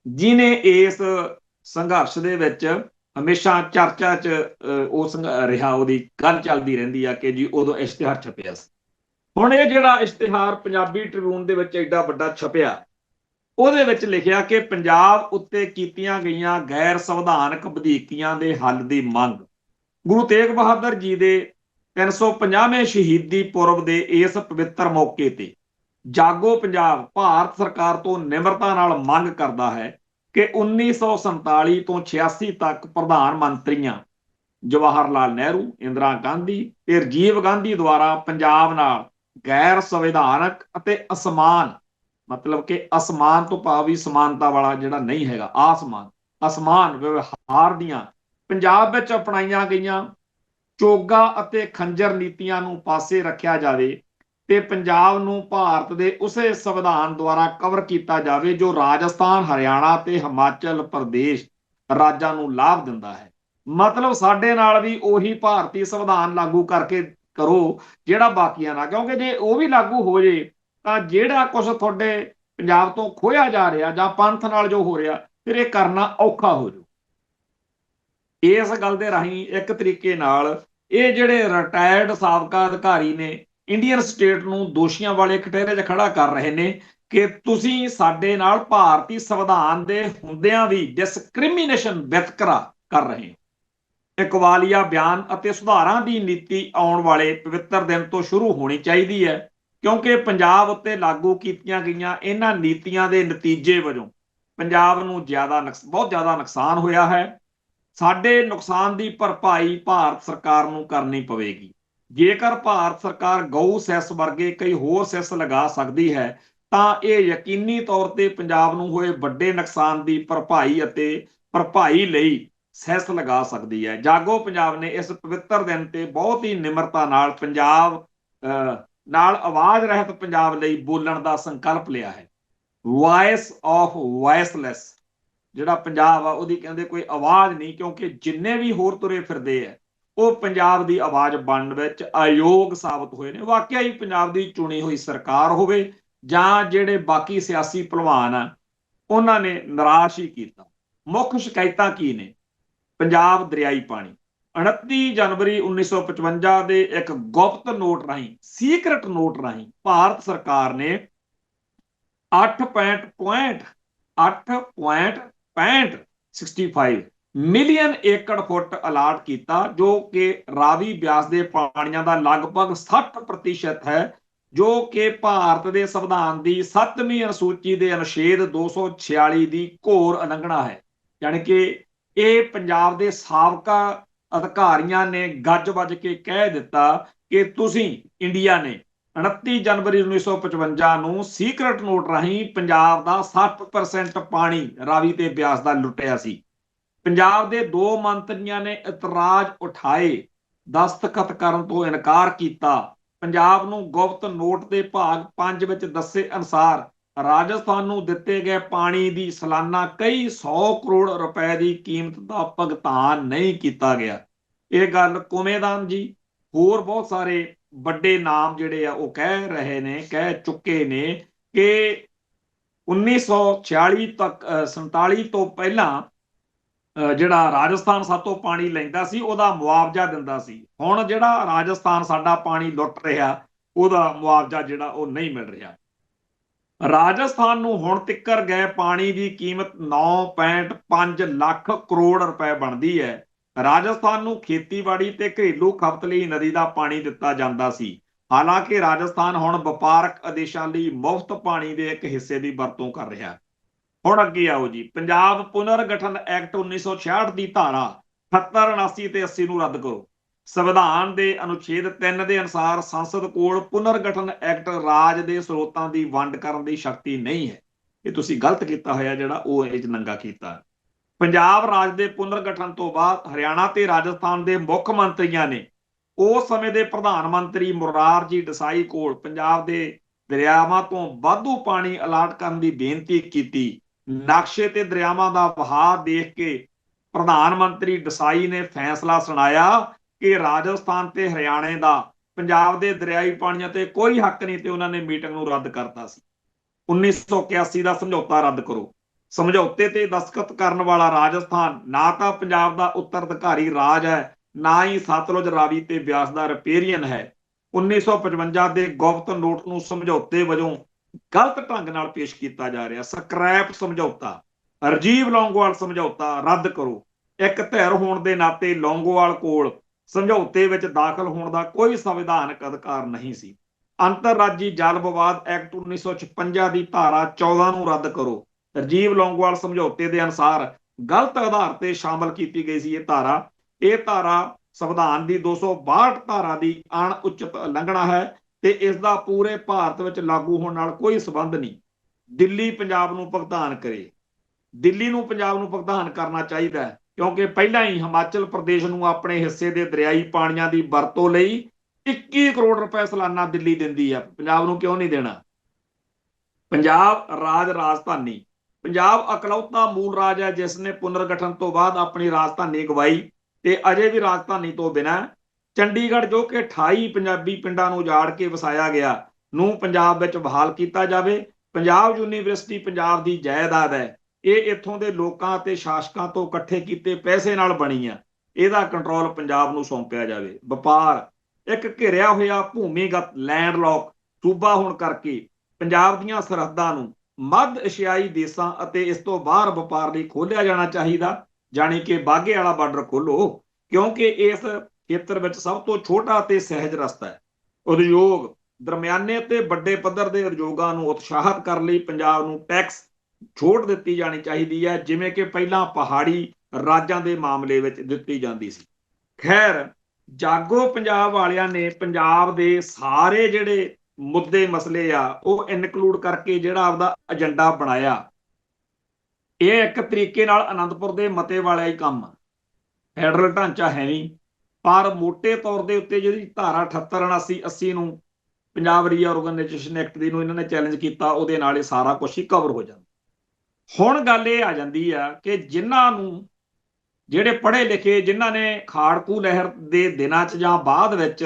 ਜਿਨੇ ਇਸ ਸੰਘਰਸ਼ ਦੇ ਵਿੱਚ ਹਮੇਸ਼ਾ ਚਰਚਾ 'ਚ ਉਸ ਰਿਹਾ, ਉਹਦੀ ਗੱਲ ਚੱਲਦੀ ਰਹਿੰਦੀ ਆ ਕਿ ਜੀ ਉਦੋਂ ਇਸ਼ਤਿਹਾਰ ਛਪਿਆ ਸੀ। ਹੁਣ ਇਹ ਜਿਹੜਾ ਇਸ਼ਤਿਹਾਰ ਪੰਜਾਬੀ ਟ੍ਰਿਬਿਊਨ ਦੇ ਵਿੱਚ ਐਡਾ ਵੱਡਾ ਛਪਿਆ, ਉਹਦੇ ਵਿੱਚ ਲਿਖਿਆ ਕਿ ਪੰਜਾਬ ਉੱਤੇ ਕੀਤੀਆਂ ਗਈਆਂ ਗੈਰ ਸੰਵਿਧਾਨਕ ਵਧੀਕੀਆਂ ਦੇ ਹੱਲ ਦੀ ਮੰਗ। ਗੁਰੂ ਤੇਗ ਬਹਾਦਰ ਜੀ ਦੇ 350ਵੇਂ ਸ਼ਹੀਦੀ ਪੁਰਬ ਦੇ ਇਸ ਪਵਿੱਤਰ ਮੌਕੇ ਤੇ ਜਾਗੋ ਪੰਜਾਬ ਭਾਰਤ ਸਰਕਾਰ ਤੋਂ ਨਿਮਰਤਾ ਨਾਲ ਮੰਗ ਕਰਦਾ ਹੈ ਕਿ 1947 ਤੋਂ 86 ਤੱਕ ਪ੍ਰਧਾਨ ਮੰਤਰੀਆਂ ਜਵਾਹਰ ਲਾਲ ਨਹਿਰੂ, ਇੰਦਰਾ ਗਾਂਧੀ ਤੇ ਰਾਜੀਵ ਗਾਂਧੀ ਦੁਆਰਾ ਪੰਜਾਬ ਨਾਲ ਗੈਰ ਸੰਵਿਧਾਨਕ ਅਤੇ ਅਸਮਾਨ, ਮਤਲਬ ਕਿ ਅਸਮਾਨ ਤੋਂ ਭਾਵ ਵੀ ਸਮਾਨਤਾ ਵਾਲਾ ਜਿਹੜਾ ਨਹੀਂ ਹੈਗਾ, ਅਸਮਾਨ ਵਿਵਹਾਰ ਦੀਆਂ ਪੰਜਾਬ ਵਿੱਚ ਅਪਣਾਈਆਂ ਗਈਆਂ ਚੋਗਾ ਅਤੇ ਖੰਜਰ ਨੀਤੀਆਂ ਨੂੰ ਪਾਸੇ ਰੱਖਿਆ ਜਾਵੇ ਤੇ ਪੰਜਾਬ ਨੂੰ ਭਾਰਤ ਦੇ ਉਸੇ ਸੰਵਿਧਾਨ ਦੁਆਰਾ ਕਵਰ ਕੀਤਾ ਜਾਵੇ ਜੋ ਰਾਜਸਥਾਨ, ਹਰਿਆਣਾ ਤੇ ਹਿਮਾਚਲ ਪ੍ਰਦੇਸ਼ ਰਾਜਾਂ ਨੂੰ ਲਾਭ ਦਿੰਦਾ ਹੈ। ਮਤਲਬ ਸਾਡੇ ਨਾਲ ਵੀ ਉਹੀ ਭਾਰਤੀ ਸੰਵਿਧਾਨ ਲਾਗੂ ਕਰਕੇ ਕਰੋ ਜਿਹੜਾ ਬਾਕੀਆਂ ਨਾਲ, ਕਿਉਂਕਿ ਜੇ ਉਹ ਵੀ ਲਾਗੂ ਹੋ ਜੇ ਤਾਂ ਜਿਹੜਾ ਕੁਝ ਤੁਹਾਡੇ ਪੰਜਾਬ ਤੋਂ ਖੋਇਆ ਜਾ ਰਿਹਾ ਜਾਂ ਪੰਥ ਨਾਲ ਜੋ ਹੋ ਰਿਹਾ, ਫਿਰ ਇਹ ਕਰਨਾ ਔਖਾ ਹੋ ਜਾਊ। ਇਸ ਗੱਲ ਦੇ ਰਾਹੀਂ ਇੱਕ ਤਰੀਕੇ ਨਾਲ ਇਹ ਜਿਹੜੇ ਰਿਟਾਇਰਡ ਸਾਬਕਾ ਅਧਿਕਾਰੀ ਨੇ ਇੰਡੀਅਨ ਸਟੇਟ ਨੂੰ ਦੋਸ਼ੀਆਂ ਵਾਲੇ ਕਟਹਿਰੇ 'ਚ ਖੜਾ ਕਰ ਰਹੇ ਨੇ ਕਿ ਤੁਸੀਂ ਸਾਡੇ ਨਾਲ ਭਾਰਤੀ ਸੰਵਿਧਾਨ ਦੇ ਹੁੰਦਿਆਂ ਵੀ ਡਿਸਕ੍ਰਿਮੀਨੇਸ਼ਨ, ਵਿਤਕਰਾ ਕਰ ਰਹੇ ਹੋ। ਇਕਬਾਲੀਆ ਬਿਆਨ ਅਤੇ ਸੁਧਾਰਾਂ ਦੀ ਨੀਤੀ ਆਉਣ ਵਾਲੇ ਪਵਿੱਤਰ ਦਿਨ ਤੋਂ ਸ਼ੁਰੂ ਹੋਣੀ ਚਾਹੀਦੀ ਹੈ, ਕਿਉਂਕਿ ਪੰਜਾਬ ਉੱਤੇ ਲਾਗੂ ਕੀਤੀਆਂ ਗਈਆਂ ਇਹਨਾਂ ਨੀਤੀਆਂ ਦੇ ਨਤੀਜੇ ਵਜੋਂ ਪੰਜਾਬ ਨੂੰ ਬਹੁਤ ਜ਼ਿਆਦਾ ਨੁਕਸਾਨ ਹੋਇਆ ਹੈ। ਸਾਡੇ ਨੁਕਸਾਨ ਦੀ ਭਰਪਾਈ ਭਾਰਤ ਸਰਕਾਰ ਨੂੰ ਕਰਨੀ ਪਵੇਗੀ। ਜੇਕਰ ਭਾਰਤ ਸਰਕਾਰ ਗਊ ਸੈਸ ਵਰਗੇ ਕਈ ਹੋਰ ਸੈਸ ਲਗਾ ਸਕਦੀ ਹੈ ਤਾਂ ਇਹ ਯਕੀਨੀ ਤੌਰ ਤੇ ਪੰਜਾਬ ਨੂੰ ਹੋਏ ਵੱਡੇ ਨੁਕਸਾਨ ਦੀ ਭਰਪਾਈ ਲਈ ਸੈਸ ਲਗਾ ਸਕਦੀ ਹੈ। ਜਾਗੋ ਪੰਜਾਬ ਨੇ ਇਸ ਪਵਿੱਤਰ ਦਿਨ ਤੇ ਬਹੁਤ ਹੀ ਨਿਮਰਤਾ ਨਾਲ ਪੰਜਾਬ ਨਾਲ ਆਵਾਜ਼ ਰਹਿਤ ਪੰਜਾਬ ਲਈ ਬੋਲਣ ਦਾ ਸੰਕਲਪ ਲਿਆ ਹੈ। ਵਾਇਸ ਆਫ ਵਾਇਸਲੈਸ ਜਿਹੜਾ ਪੰਜਾਬ ਆ ਉਹਦੀ ਕਹਿੰਦੇ ਕੋਈ ਆਵਾਜ਼ ਨਹੀਂ, ਕਿਉਂਕਿ ਜਿੰਨੇ ਵੀ ਹੋਰ ਤੁਰੇ ਫਿਰਦੇ ਆ ਉਹ ਪੰਜਾਬ ਦੀ ਆਵਾਜ਼ ਬਣਨ ਵਿੱਚ ਅਯੋਗ ਸਾਬਤ ਹੋਏ ਨੇ। ਵਾਕਿਆ ਹੀ ਪੰਜਾਬ ਦੀ ਚੁਣੀ ਹੋਈ ਸਰਕਾਰ ਹੋਵੇ ਜਾਂ ਜਿਹੜੇ ਬਾਕੀ ਸਿਆਸੀ ਭਲਵਾਨ ਆ, ਉਹਨਾਂ ਨੇ ਨਿਰਾਸ਼ ਹੀ ਕੀਤਾ। ਮੁੱਖ ਸ਼ਿਕਾਇਤਾਂ ਕੀ ਨੇ? ਪੰਜਾਬ ਦਰਿਆਈ ਪਾਣੀ। 29 ਜਨਵਰੀ 1955 ਦੇ ਇੱਕ ਗੁਪਤ ਨੋਟ ਰਾਹੀਂ, ਸੀਕ੍ਰੇਟ ਨੋਟ ਰਾਹੀਂ ਭਾਰਤ ਸਰਕਾਰ ਨੇ 8.65 ਮਿਲੀਅਨ ਏਕੜ ਫੁੱਟ ਅਲਾਟ ਕੀਤਾ, ਜੋ ਕਿ ਰਾਵੀ ਬਿਆਸ ਦੇ ਪਾਣੀਆਂ ਦਾ ਲਗਭਗ 60% ਹੈ, ਜੋ ਕਿ ਭਾਰਤ ਦੇ ਸੰਵਿਧਾਨ ਦੀ 7ਵੀਂ ਅਨੁਸੂਚੀ ਦੇ ਅਨੁਛੇਦ 246 ਦੀ ਘੋਰ ਉਲੰਘਣਾ ਹੈ। ਯਾਨੀ ਕਿ ਇਹ ਪੰਜਾਬ ਦੇ ਸਾਬਕਾ ਅਧਿਕਾਰੀਆਂ ਨੇ ਗੱਜ ਵੱਜ ਕੇ ਕਹਿ ਦਿੱਤਾ ਕਿ ਤੁਸੀਂ, ਇੰਡੀਆ ਨੇ 29 ਜਨਵਰੀ 1955 ਨੂੰ ਸੀਕ੍ਰੇਟ ਨੋਟ ਰਾਹੀਂ ਪੰਜਾਬ ਦਾ 60% ਪਾਣੀ ਰਾਵੀ ਤੇ ਬਿਆਸ ਦਾ ਲੁੱਟਿਆ ਸੀ। ਪੰਜਾਬ ਦੇ ਦੋ ਮੰਤਰੀਆਂ ਨੇ ਇਤਰਾਜ਼ ਉਠਾਏ, ਦਸਤਖਤ ਕਰਨ ਤੋਂ ਇਨਕਾਰ ਕੀਤਾ ਪੰਜਾਬ ਨੂੰ ਗੁਪਤ ਨੋਟ ਦੇ ਭਾਗ 5 ਵਿੱਚ ਦੱਸੇ ਅਨੁਸਾਰ ਰਾਜਸਥਾਨ ਨੂੰ ਦਿੱਤੇ ਗਏ ਪਾਣੀ ਦੀ ਸਾਲਾਨਾ ਕਈ 100 ਕਰੋੜ ਰੁਪਏ ਦੀ ਕੀਮਤ ਦਾ ਭੁਗਤਾਨ ਨਹੀਂ ਕੀਤਾ ਗਿਆ। ਇਹ ਗੱਲ ਕੁਮੇਦਾਨ ਜੀ ਹੋਰ ਬਹੁਤ ਸਾਰੇ ਵੱਡੇ ਨਾਮ ਜਿਹੜੇ ਆ ਉਹ ਕਹਿ ਚੁੱਕੇ ਨੇ ਕਿ 1946 ਤੱਕ 47 ਤੋਂ ਪਹਿਲਾਂ ਜਿਹੜਾ ਰਾਜਸਥਾਨ ਸਾਤੋਂ ਪਾਣੀ ਲੈਂਦਾ ਸੀ ਉਹਦਾ ਮੁਆਵਜ਼ਾ ਦਿੰਦਾ ਸੀ। ਹੁਣ ਜਿਹੜਾ ਰਾਜਸਥਾਨ ਸਾਡਾ ਪਾਣੀ ਲੁੱਟ ਰਿਹਾ ਉਹਦਾ ਮੁਆਵਜ਼ਾ ਜਿਹੜਾ ਉਹ ਨਹੀਂ ਮਿਲ ਰਿਹਾ। ਰਾਜਸਥਾਨ ਨੂੰ ਹੁਣ ਤੱਕਰ ਗਏ ਪਾਣੀ ਦੀ ਕੀਮਤ 9.5 ਲੱਖ ਕਰੋੜ ਰੁਪਏ ਬਣਦੀ ਹੈ। ਰਾਜਸਥਾਨ ਨੂੰ ਖੇਤੀਬਾੜੀ ਤੇ ਘਰੇਲੂ ਖਪਤ ਲਈ ਨਦੀ ਦਾ ਪਾਣੀ ਦਿੱਤਾ ਜਾਂਦਾ ਸੀ। ਹਾਲਾਂਕਿ ਰਾਜਸਥਾਨ ਹੁਣ ਵਪਾਰਕ ਉਦੇਸ਼ਾਂ ਲਈ ਮੁਫਤ ਪਾਣੀ ਦੇ ਇੱਕ ਹਿੱਸੇ ਦੀ ਵਰਤੋਂ ਕਰ ਰਿਹਾ। ਹੁਣ ਅੱਗੇ ਆਓ ਜੀ, ਪੰਜਾਬ ਪੁਨਰਗਠਨ ਐਕਟ 1966 ਦੀ ਧਾਰਾ 78, 79 ਤੇ 80 ਨੂੰ ਰੱਦ ਕਰੋ। ਸੰਵਿਧਾਨ ਦੇ ਅਨੁਛੇਦ 3 ਦੇ ਅਨੁਸਾਰ ਸੰਸਦ ਕੋਲ ਪੁਨਰਗਠਨ ਐਕਟ ਰਾਜ ਦੇ ਸਰੋਤਾਂ ਦੀ ਵੰਡ ਕਰਨ ਦੀ ਸ਼ਕਤੀ ਨਹੀਂ ਹੈ। ਇਹ ਤੁਸੀਂ ਗਲਤ ਕੀਤਾ ਹੋਇਆ ਜਿਹੜਾ ਉਹ ਇਹ ਨੰਗਾ ਕੀਤਾ। ਪੰਜਾਬ ਰਾਜ ਦੇ ਪੁਨਰਗਠਨ ਤੋਂ ਬਾਅਦ ਹਰਿਆਣਾ ਤੇ ਰਾਜਸਥਾਨ ਦੇ ਮੁੱਖ ਮੰਤਰੀਆਂ ਨੇ ਉਸ ਸਮੇਂ ਦੇ ਪ੍ਰਧਾਨ ਮੰਤਰੀ ਮੁਰਾਰਜੀ ਦੇਸਾਈ ਕੋਲ ਪੰਜਾਬ ਦੇ ਦਰਿਆਵਾਂ ਤੋਂ ਵਾਧੂ ਪਾਣੀ ਅਲਾਟ ਕਰਨ ਦੀ ਬੇਨਤੀ ਕੀਤੀ। ਨਕਸ਼ੇ ਤੇ ਦਰਿਆਵਾਂ ਦਾ ਵਹਾਅ ਦੇਖ ਕੇ ਪ੍ਰਧਾਨ ਮੰਤਰੀ ਦੇਸਾਈ ਨੇ ਫੈਸਲਾ ਸੁਣਾਇਆ ਕਿ ਰਾਜਸਥਾਨ ਤੇ ਹਰਿਆਣੇ ਦਾ ਪੰਜਾਬ ਦੇ ਦਰਿਆਈ ਪਾਣੀਆਂ ਤੇ ਕੋਈ ਹੱਕ ਨਹੀਂ ਤੇ ਉਹਨਾਂ ਨੇ ਮੀਟਿੰਗ ਨੂੰ ਰੱਦ ਕਰਤਾ ਸੀ। 1981 ਦਾ ਸਮਝੌਤਾ ਰੱਦ ਕਰੋ। ਸਮਝੌਤੇ ਤੇ ਦਸਤਖਤ ਕਰਨ ਵਾਲਾ ਰਾਜਸਥਾਨ ਨਾ ਤਾਂ ਪੰਜਾਬ ਦਾ ਉੱਤਰਾਧਿਕਾਰੀ ਰਾਜ ਹੈ, ਨਾ ਹੀ ਸਤਲੁਜ, ਰਾਵੀ ਤੇ ਬਿਆਸ ਦਾ ਰਿਪੇਰੀਅਨ ਹੈ। 1955 ਦੇ ਗੁਪਤ ਨੋਟ ਨੂੰ ਸਮਝੌਤੇ ਵਜੋਂ ਗਲਤ ਢੰਗ ਨਾਲ ਪੇਸ਼ ਕੀਤਾ ਜਾ ਰਿਹਾ। ਸਕ੍ਰੈਪ ਸਮਝੌਤਾ, ਰਾਜੀਵ ਲੌਂਗੋਵਾਲ ਸਮਝੌਤਾ ਰੱਦ ਕਰੋ। ਇੱਕ ਧਿਰ ਹੋਣ ਦੇ ਨਾਤੇ ਲੌਂਗੋਵਾਲ ਕੋਲ ਸਮਝੌਤੇ ਵਿੱਚ ਦਾਖਲ ਹੋਣ ਦਾ ਕੋਈ ਸੰਵਿਧਾਨਕ ਅਧਿਕਾਰ ਨਹੀਂ ਸੀ। ਅੰਤਰਰਾਜੀ ਜਲ ਵਿਵਾਦ ਐਕਟ 1956 ਦੀ ਧਾਰਾ 14 ਨੂੰ ਰੱਦ ਕਰੋ। ਰਾਜੀਵ ਲੌਂਗੋਵਾਲ ਸਮਝੌਤੇ ਦੇ ਅਨੁਸਾਰ ਗਲਤ ਆਧਾਰ ਤੇ ਸ਼ਾਮਲ ਕੀਤੀ ਗਈ ਸੀ ਇਹ ਧਾਰਾ ਸੰਵਿਧਾਨ ਦੀ 262 ਧਾਰਾ ਦੀ ਅਣਉਚਿਤ ਉਲੰਘਣਾ ਹੈ ਤੇ ਇਸ ਦਾ ਪੂਰੇ ਭਾਰਤ ਵਿੱਚ ਲਾਗੂ ਹੋਣ ਨਾਲ ਕੋਈ ਸੰਬੰਧ ਨਹੀਂ। ਦਿੱਲੀ ਪੰਜਾਬ ਨੂੰ ਭੁਗਤਾਨ ਕਰੇ। ਦਿੱਲੀ ਨੂੰ ਪੰਜਾਬ ਨੂੰ ਭੁਗਤਾਨ ਕਰਨਾ ਚਾਹੀਦਾ ਹੈ ਕਿਉਂਕਿ ਪਹਿਲਾਂ ਹੀ ਹਿਮਾਚਲ ਪ੍ਰਦੇਸ਼ ਨੂੰ ਆਪਣੇ ਹਿੱਸੇ ਦੇ ਦਰਿਆਈ ਪਾਣੀਆਂ ਦੀ ਵਰਤੋਂ ਲਈ 21 ਕਰੋੜ ਰੁਪਏ ਸਾਲਾਨਾ ਦਿੱਲੀ ਦਿੰਦੀ ਹੈ। ਪੰਜਾਬ ਨੂੰ ਕਿਉਂ ਨਹੀਂ ਦੇਣਾ? ਪੰਜਾਬ ਰਾਜਧਾਨੀ। ਪੰਜਾਬ ਇਕਲੌਤਾ ਮੂਲ ਰਾਜ ਹੈ ਜਿਸ ਨੇ ਪੁਨਰਗਠਨ ਤੋਂ ਬਾਅਦ ਆਪਣੀ ਰਾਜਧਾਨੀ ਗਵਾਈ ਤੇ ਅਜੇ ਵੀ ਰਾਜਧਾਨੀ ਤੋਂ ਬਿਨਾਂ। ਚੰਡੀਗੜ੍ਹ ਜੋ ਕਿ 28 ਪੰਜਾਬੀ ਪਿੰਡਾਂ ਨੂੰ ਉਜਾੜ ਕੇ ਵਸਾਇਆ ਗਿਆ ਨੂੰ ਪੰਜਾਬ ਵਿੱਚ ਬਹਾਲ ਕੀਤਾ ਜਾਵੇ। ਪੰਜਾਬ ਯੂਨੀਵਰਸਿਟੀ ਪੰਜਾਬ ਦੀ ਜਾਇਦਾਦ ਹੈ। ਇਹ ਇੱਥੋਂ ਦੇ ਲੋਕਾਂ ਅਤੇ ਸ਼ਾਸਕਾਂ ਤੋਂ ਇਕੱਠੇ ਕੀਤੇ ਪੈਸੇ ਨਾਲ ਬਣੀ ਆ। ਇਹਦਾ ਕੰਟਰੋਲ ਪੰਜਾਬ ਨੂੰ ਸੌਂਪਿਆ ਜਾਵੇ। ਵਪਾਰ, ਇੱਕ ਘਿਰਿਆ ਹੋਇਆ ਭੂਮੀਗਤ ਲੈਂਡਲੌਕ ਸੂਬਾ ਹੋਣ ਕਰਕੇ ਪੰਜਾਬ ਦੀਆਂ ਸਰਹੱਦਾਂ ਨੂੰ ਮੱਧ ਏਸ਼ੀਆਈ ਦੇਸ਼ਾਂ ਅਤੇ ਇਸ ਤੋਂ ਬਾਹਰ ਵਪਾਰ ਲਈ ਖੋਲ੍ਹਿਆ ਜਾਣਾ ਚਾਹੀਦਾ, ਜਾਣੀ ਕਿ ਬਾਘੇ ਵਾਲਾ ਬਾਰਡਰ ਖੋਲੋ, ਕਿਉਂਕਿ ਇਸ ਖੇਤਰ ਵਿੱਚ ਸਭ ਤੋਂ ਛੋਟਾ ਤੇ ਸਹਿਜ ਰਸਤਾ ਹੈ। ਉਦਯੋਗ, ਦਰਮਿਆਨੇ ਤੇ ਵੱਡੇ ਪੱਧਰ ਦੇ ਉਦਯੋਗਾਂ ਨੂੰ ਉਤਸ਼ਾਹਿਤ ਕਰਨ ਲਈ ਪੰਜਾਬ ਨੂੰ ਟੈਕਸ ਛੋਟ ਦਿੱਤੀ ਜਾਣੀ ਚਾਹੀਦੀ ਹੈ, ਜਿਵੇਂ ਕਿ ਪਹਿਲਾਂ ਪਹਾੜੀ ਰਾਜਾਂ ਦੇ ਮਾਮਲੇ ਵਿੱਚ ਦਿੱਤੀ ਜਾਂਦੀ ਸੀ। ਖੈਰ, ਜਾਗੋ ਪੰਜਾਬ ਵਾਲਿਆਂ ਨੇ ਪੰਜਾਬ ਦੇ ਸਾਰੇ ਜਿਹੜੇ ਮੁੱਦੇ ਮਸਲੇ ਆ ਉਹ ਇਨਕਲੂਡ ਕਰਕੇ ਜਿਹੜਾ ਆਪਦਾ ਏਜੰਡਾ ਬਣਾਇਆ। ਇਹ ਇੱਕ ਤਰੀਕੇ ਨਾਲ ਆਨੰਦਪੁਰ ਦੇ ਮਤੇ ਵਾਲਾ ਹੀ ਕੰਮ ਆ। ਫੈਡਰਲ ਢਾਂਚਾ ਹੈ ਨਹੀਂ, ਪਰ ਮੋਟੇ ਤੌਰ ਦੇ ਉੱਤੇ ਜਿਹੜੀ ਧਾਰਾ 78, 79, 80 ਨੂੰ ਪੰਜਾਬ ਰੀਆਰਗਨਾਈਜੇਸ਼ਨ ਐਕਟ ਦੀ ਨੂੰ ਇਹਨਾਂ ਨੇ ਚੈਲੰਜ ਕੀਤਾ, ਉਹਦੇ ਨਾਲ ਇਹ ਸਾਰਾ ਕੁਝ ਹੀ ਕਵਰ ਹੋ ਜਾਂਦਾ। ਹੁਣ ਗੱਲ ਇਹ ਆ ਜਾਂਦੀ ਆ ਕਿ ਜਿਨ੍ਹਾਂ ਨੂੰ ਜਿਹੜੇ ਪੜ੍ਹੇ ਲਿਖੇ, ਜਿਨ੍ਹਾਂ ਨੇ ਖਾੜਕੂ ਲਹਿਰ ਦੇ ਦਿਨਾਂ 'ਚ ਜਾਂ ਬਾਅਦ ਵਿੱਚ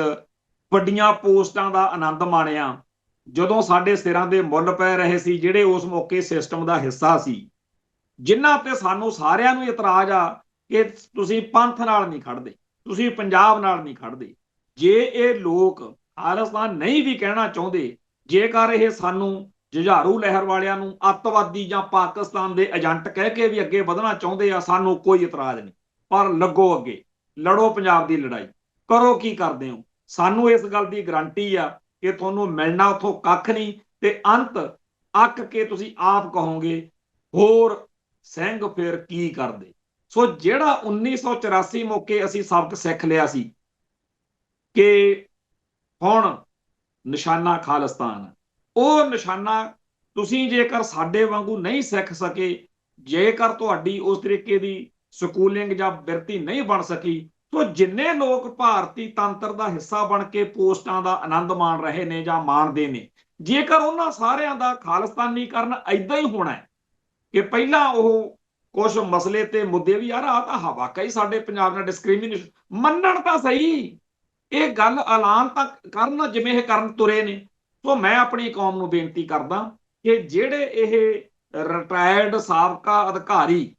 ਵੱਡੀਆਂ ਪੋਸਟਾਂ ਦਾ ਆਨੰਦ ਮਾਣਿਆ, ਜਦੋਂ ਸਾਡੇ ਸਿਰਾਂ ਦੇ ਮੁੱਲ ਪੈ ਰਹੇ ਸੀ, ਜਿਹੜੇ ਉਸ ਮੌਕੇ ਸਿਸਟਮ ਦਾ ਹਿੱਸਾ ਸੀ, ਜਿਨ੍ਹਾਂ ਤੇ ਸਾਨੂੰ ਸਾਰਿਆਂ ਨੂੰ ਇਤਰਾਜ਼ ਆ ਕਿ ਤੁਸੀਂ ਪੰਥ ਨਾਲ ਨਹੀਂ ਖੜਦੇ, ਤੁਸੀਂ ਪੰਜਾਬ ਨਾਲ ਨਹੀਂ ਖੜਦੇ। ਜੇ ਇਹ ਲੋਕ ਖਾਲਿਸਤਾਨ ਨਹੀਂ ਵੀ ਕਹਿਣਾ ਚਾਹੁੰਦੇ, ਜੇਕਰ ਇਹ ਸਾਨੂੰ ਜੁਝਾਰੂ ਲਹਿਰ ਵਾਲਿਆਂ ਨੂੰ ਅੱਤਵਾਦੀ ਜਾਂ ਪਾਕਿਸਤਾਨ ਦੇ ਏਜੰਟ ਕਹਿ ਕੇ ਵੀ ਅੱਗੇ ਵਧਣਾ ਚਾਹੁੰਦੇ ਆ, ਸਾਨੂੰ ਕੋਈ ਇਤਰਾਜ਼ ਨਹੀਂ। ਪਰ ਲੱਗੋ ਅੱਗੇ, ਲੜੋ ਪੰਜਾਬ ਦੀ ਲੜਾਈ, ਕਰੋ ਕੀ ਕਰਦੇ ਹੋ। ਸਾਨੂੰ ਇਸ ਗੱਲ ਦੀ ਗਰੰਟੀ ਆ ਕਿ ਤੁਹਾਨੂੰ ਮਿਲਣਾ ਉੱਥੋਂ ਕੱਖ ਨਹੀਂ ਤੇ ਅੰਤ ਅੱਕ ਕੇ ਤੁਸੀਂ ਆਪ ਕਹੋਗੇ ਹੋਰ ਸਿੰਘ ਫਿਰ ਕੀ ਕਰਦੇ। ਸੋ ਜਿਹੜਾ 1984 ਮੌਕੇ ਅਸੀਂ ਸਬਕ ਸਿੱਖ ਲਿਆ ਸੀ ਕਿ ਹੁਣ ਨਿਸ਼ਾਨਾ ਖਾਲਿਸਤਾਨ, ਉਹ ਨਿਸ਼ਾਨਾ ਤੁਸੀਂ ਜੇਕਰ ਸਾਡੇ ਵਾਂਗੂ ਨਹੀਂ ਸਿੱਖ ਸਕੇ, ਜੇਕਰ ਤੁਹਾਡੀ ਉਸ ਤਰੀਕੇ ਦੀ ਸਕੂਲਿੰਗ ਜਾਂ ਬਿਰਤੀ ਨਹੀਂ ਬਣ ਸਕੀ, ਸੋ ਜਿੰਨੇ ਲੋਕ ਭਾਰਤੀ ਤੰਤਰ ਦਾ ਹਿੱਸਾ ਬਣ ਕੇ ਪੋਸਟਾਂ ਦਾ ਆਨੰਦ ਮਾਣ ਰਹੇ ਨੇ ਜਾਂ ਮਾਣਦੇ ਨੇ, ਜੇਕਰ ਉਹਨਾਂ ਸਾਰਿਆਂ ਦਾ ਖਾਲਿਸਤਾਨੀਕਰਨ ਏਦਾਂ ਹੀ ਹੋਣਾ ਹੈ ਕਿ ਪਹਿਲਾਂ ਉਹ ਕੁਝ ਮਸਲੇ ਤੇ ਮੁੱਦੇ ਵੀ ਯਾਰ ਆ ਤਾਂ ਵਾਕਈ ਸਾਡੇ ਪੰਜਾਬ ਨਾਲ ਡਿਸਕ੍ਰਿਮੀਨੇਸ਼ਨ ਮੰਨਣ ਤਾਂ ਸਹੀ, ਇਹ ਗੱਲ ਐਲਾਨ ਤਾਂ ਕਰਨ ਜਿਵੇਂ ਇਹ ਕਰਨ ਤੁਰੇ ਨੇ। ਸੋ ਮੈਂ ਆਪਣੀ ਕੌਮ ਨੂੰ ਬੇਨਤੀ ਕਰਦਾ ਕਿ ਜਿਹੜੇ ਇਹ ਰਿਟਾਇਰਡ ਸਾਬਕਾ ਅਧਿਕਾਰੀ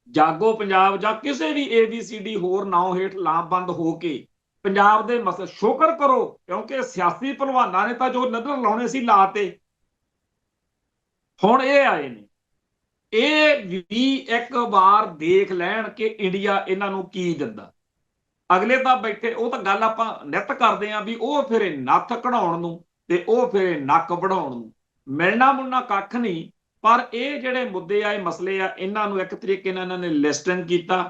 ਜਾਗੋ ਪੰਜਾਬ ਜਾਂ ਕਿਸੇ ਵੀ ABCD ਹੋਰ ਨਾਮ ਹੇਠ ਲਾਮਬੰਦ ਹੋ ਕੇ ਪੰਜਾਬ ਦੇ ਮਸਲੇ, ਸ਼ੁਕਰ ਕਰੋ ਕਿਉਂਕਿ ਸਿਆਸੀ ਭਲਵਾਨਾਂ ਨੇ ਤਾਂ ਜੋ ਨਜ਼ਰ ਲਾਉਣੇ ਸੀ ਲਾਤੇ, ਹੁਣ ਇਹ ਆਏ ਨੇ, ਇਹ ਵੀ ਇੱਕ ਵਾਰ ਦੇਖ ਲੈਣ ਕਿ ਇੰਡੀਆ ਇਹਨਾਂ ਨੂੰ ਕੀ ਦਿੰਦਾ। ਅਗਲੇ ਤਾਂ ਬੈਠੇ, ਉਹ ਤਾਂ ਗੱਲ ਆਪਾਂ ਨਿੱਤ ਕਰਦੇ ਆਂ ਵੀ ਉਹ ਫਿਰ ਨੱਥ ਕਢਾਉਣ ਨੂੰ ਤੇ ਉਹ ਫਿਰ ਨੱਕ ਵਢਾਉਣ ਨੂੰ, ਮਿਲਣਾ ਮੁਲਣਾ ਕੱਖ ਨਹੀਂ। ਪਰ ਇਹ ਜਿਹੜੇ ਮੁੱਦੇ ਆ, ਇਹ ਮਸਲੇ ਆ, ਇਹਨਾਂ ਨੂੰ ਇੱਕ ਤਰੀਕੇ ਨਾਲ ਇਹਨਾਂ ਨੇ ਲਿਸਟਿੰਗ ਕੀਤਾ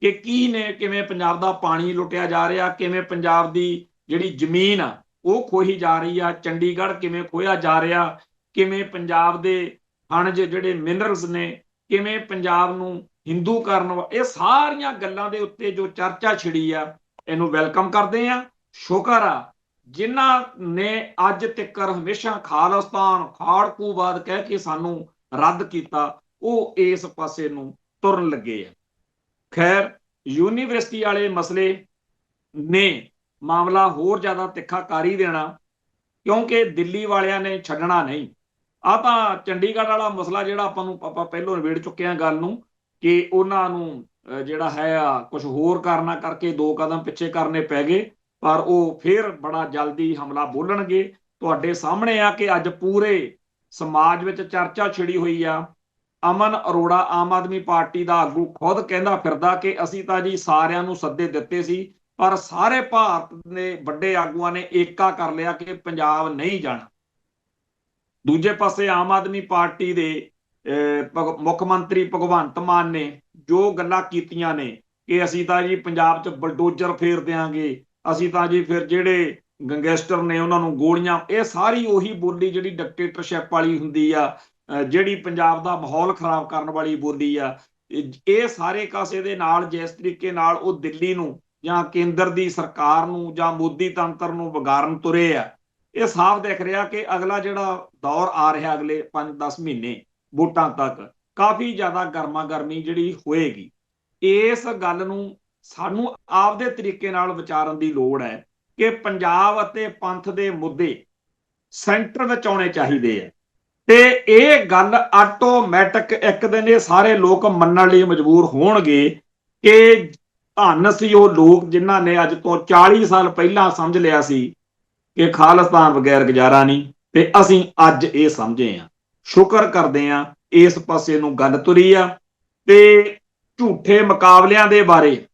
ਕਿ ਕੀ ਨੇ, ਕਿਵੇਂ ਪੰਜਾਬ ਦਾ ਪਾਣੀ ਲੁੱਟਿਆ ਜਾ ਰਿਹਾ, ਕਿਵੇਂ ਪੰਜਾਬ ਦੀ ਜਿਹੜੀ ਜ਼ਮੀਨ ਆ ਉਹ ਖੋਹੀ ਜਾ ਰਹੀ ਆ, ਚੰਡੀਗੜ੍ਹ ਕਿਵੇਂ ਖੋਇਆ ਜਾ ਰਿਹਾ, ਕਿਵੇਂ ਪੰਜਾਬ ਦੇ ਖਣਜ ਜਿਹੜੇ ਮਿਨਰਲਸ ਨੇ, ਕਿਵੇਂ ਪੰਜਾਬ ਨੂੰ ਹਿੰਦੂ ਕਰਨ, ਇਹ ਸਾਰੀਆਂ ਗੱਲਾਂ ਦੇ ਉੱਤੇ ਜੋ ਚਰਚਾ ਛਿੜੀ ਆ, ਇਹਨੂੰ ਵੈਲਕਮ ਕਰਦੇ ਆ। ਸ਼ੁਕਰ ਆ ਜਿਨ੍ਹਾਂ ਨੇ ਅੱਜ ਤੱਕ ਹਮੇਸ਼ਾ ਖਾਲਿਸਤਾਨ ਖਾੜਕੂਵਾਦ ਕਹਿ ਕੇ ਸਾਨੂੰ ਰੱਦ ਕੀਤਾ, ਉਹ ਇਸ ਪਾਸੇ ਨੂੰ ਤੁਰਨ ਲੱਗੇ ਆ। ਖੈਰ, ਯੂਨੀਵਰਸਿਟੀ ਵਾਲੇ ਮਸਲੇ ਨੇ ਮਾਮਲਾ ਹੋਰ ਜ਼ਿਆਦਾ ਤਿੱਖਾ ਕਰ ਹੀ ਦੇਣਾ, ਕਿਉਂਕਿ ਦਿੱਲੀ ਵਾਲਿਆਂ ਨੇ ਛੱਡਣਾ ਨਹੀਂ। ਆ ਤਾਂ ਚੰਡੀਗੜ੍ਹ ਵਾਲਾ ਮਸਲਾ ਜਿਹੜਾ ਆਪਾਂ ਪਹਿਲੋਂ ਨਿਬੇੜ ਚੁੱਕੇ ਹਾਂ ਗੱਲ ਨੂੰ, ਕਿ ਉਹਨਾਂ ਨੂੰ ਜਿਹੜਾ ਹੈ ਆ ਕੁਝ ਹੋਰ ਕਾਰਨਾਂ ਕਰਕੇ 2 ਕਦਮ ਪਿੱਛੇ ਕਰਨੇ ਪੈ ਗਏ, ਪਰ ਉਹ ਫਿਰ ਬੜਾ ਜਲਦੀ ਹਮਲਾ ਬੋਲਣਗੇ। ਤੁਹਾਡੇ ਸਾਹਮਣੇ ਆ ਕਿ ਅੱਜ ਪੂਰੇ ਸਮਾਜ ਵਿੱਚ ਚਰਚਾ ਛਿੜੀ ਹੋਈ ਆ। ਅਮਨ ਅਰੋੜਾ ਆਮ ਆਦਮੀ ਪਾਰਟੀ ਦਾ ਆਗੂ ਖੁਦ ਕਹਿੰਦਾ ਫਿਰਦਾ ਕਿ ਅਸੀਂ ਤਾਂ ਜੀ ਸਾਰਿਆਂ ਨੂੰ ਸੱਦੇ ਦਿੱਤੇ ਸੀ, ਪਰ ਸਾਰੇ ਭਾਰਤ ਦੇ ਵੱਡੇ ਆਗੂਆਂ ਨੇ ਏਕਾ ਕਰ ਲਿਆ ਕਿ ਪੰਜਾਬ ਨਹੀਂ ਜਾਣਾ। ਦੂਜੇ ਪਾਸੇ ਆਮ ਆਦਮੀ ਪਾਰਟੀ ਦੇ ਮੁੱਖ ਮੰਤਰੀ ਭਗਵੰਤ ਮਾਨ ਨੇ ਜੋ ਗੱਲਾਂ ਕੀਤੀਆਂ ਨੇ ਕਿ ਅਸੀਂ ਤਾਂ ਜੀ ਪੰਜਾਬ 'ਚ ਬਲਡੋਜ਼ਰ ਫੇਰ ਦਿਆਂਗੇ, ਅਸੀਂ ਤਾਂ ਜੀ ਫਿਰ ਜਿਹੜੇ ਗੈਂਗਸਟਰ ਨੇ ਉਹਨਾਂ ਨੂੰ ਗੋਲੀਆਂ, ਇਹ ਸਾਰੀ ਉਹੀ ਬੋਲੀ ਜਿਹੜੀ ਡਿਕਟੇਟਰਸ਼ਿਪ ਵਾਲੀ ਹੁੰਦੀ ਆ, ਜਿਹੜੀ ਪੰਜਾਬ ਦਾ ਮਾਹੌਲ ਖਰਾਬ ਕਰਨ ਵਾਲੀ ਬੋਲੀ ਆ। ਇਹ ਸਾਰੇ ਕਾਸੇ ਦੇ ਨਾਲ ਜਿਸ ਤਰੀਕੇ ਨਾਲ ਉਹ ਦਿੱਲੀ ਨੂੰ ਜਾਂ ਕੇਂਦਰ ਦੀ ਸਰਕਾਰ ਨੂੰ ਜਾਂ ਮੋਦੀ ਤੰਤਰ ਨੂੰ ਵਿਗਾੜਨ ਤੁਰੇ ਆ, ਇਹ ਸਾਫ਼ ਦਿਖ ਰਿਹਾ ਕਿ ਅਗਲਾ ਜਿਹੜਾ ਦੌਰ ਆ ਰਿਹਾ ਅਗਲੇ 5-10 ਮਹੀਨੇ ਵੋਟਾਂ ਤੱਕ, ਕਾਫੀ ਜ਼ਿਆਦਾ ਗਰਮਾ ਗਰਮੀ ਜਿਹੜੀ ਹੋਏਗੀ। ਇਸ ਗੱਲ ਨੂੰ ਸਾਨੂੰ ਆਪਦੇ ਤਰੀਕੇ ਨਾਲ ਵਿਚਾਰਨ ਦੀ ਲੋੜ ਹੈ ਕਿ ਪੰਜਾਬ ਅਤੇ ਪੰਥ ਦੇ ਮੁੱਦੇ ਸੈਂਟਰ ਵਿੱਚ ਆਉਣੇ ਚਾਹੀਦੇ ਆ, ਤੇ ਇਹ ਗੱਲ ਆਟੋਮੈਟਿਕ ਇੱਕ ਦਿਨ ਇਹ ਸਾਰੇ ਲੋਕ ਮੰਨਣ ਲਈ ਮਜਬੂਰ ਹੋਣਗੇ ਕਿ ਧੰਨ ਸੀ ਉਹ ਲੋਕ ਜਿਨ੍ਹਾਂ ਨੇ ਅੱਜ ਤੋਂ 40 ਸਾਲ ਪਹਿਲਾਂ ਸਮਝ ਲਿਆ ਸੀ ਕਿ ਖਾਲਿਸਤਾਨ ਬਗੈਰ ਗੁਜ਼ਾਰਾ ਨਹੀਂ, ਤੇ ਅਸੀਂ ਅੱਜ ਇਹ ਸਮਝੇ ਆ। ਸ਼ੁਕਰ ਕਰਦੇ ਆ ਇਸ ਪਾਸੇ ਨੂੰ ਗੱਲ ਤੁਰੀ ਆ। ਤੇ ਝੂਠੇ ਮੁਕਾਬਲਿਆਂ ਦੇ ਬਾਰੇ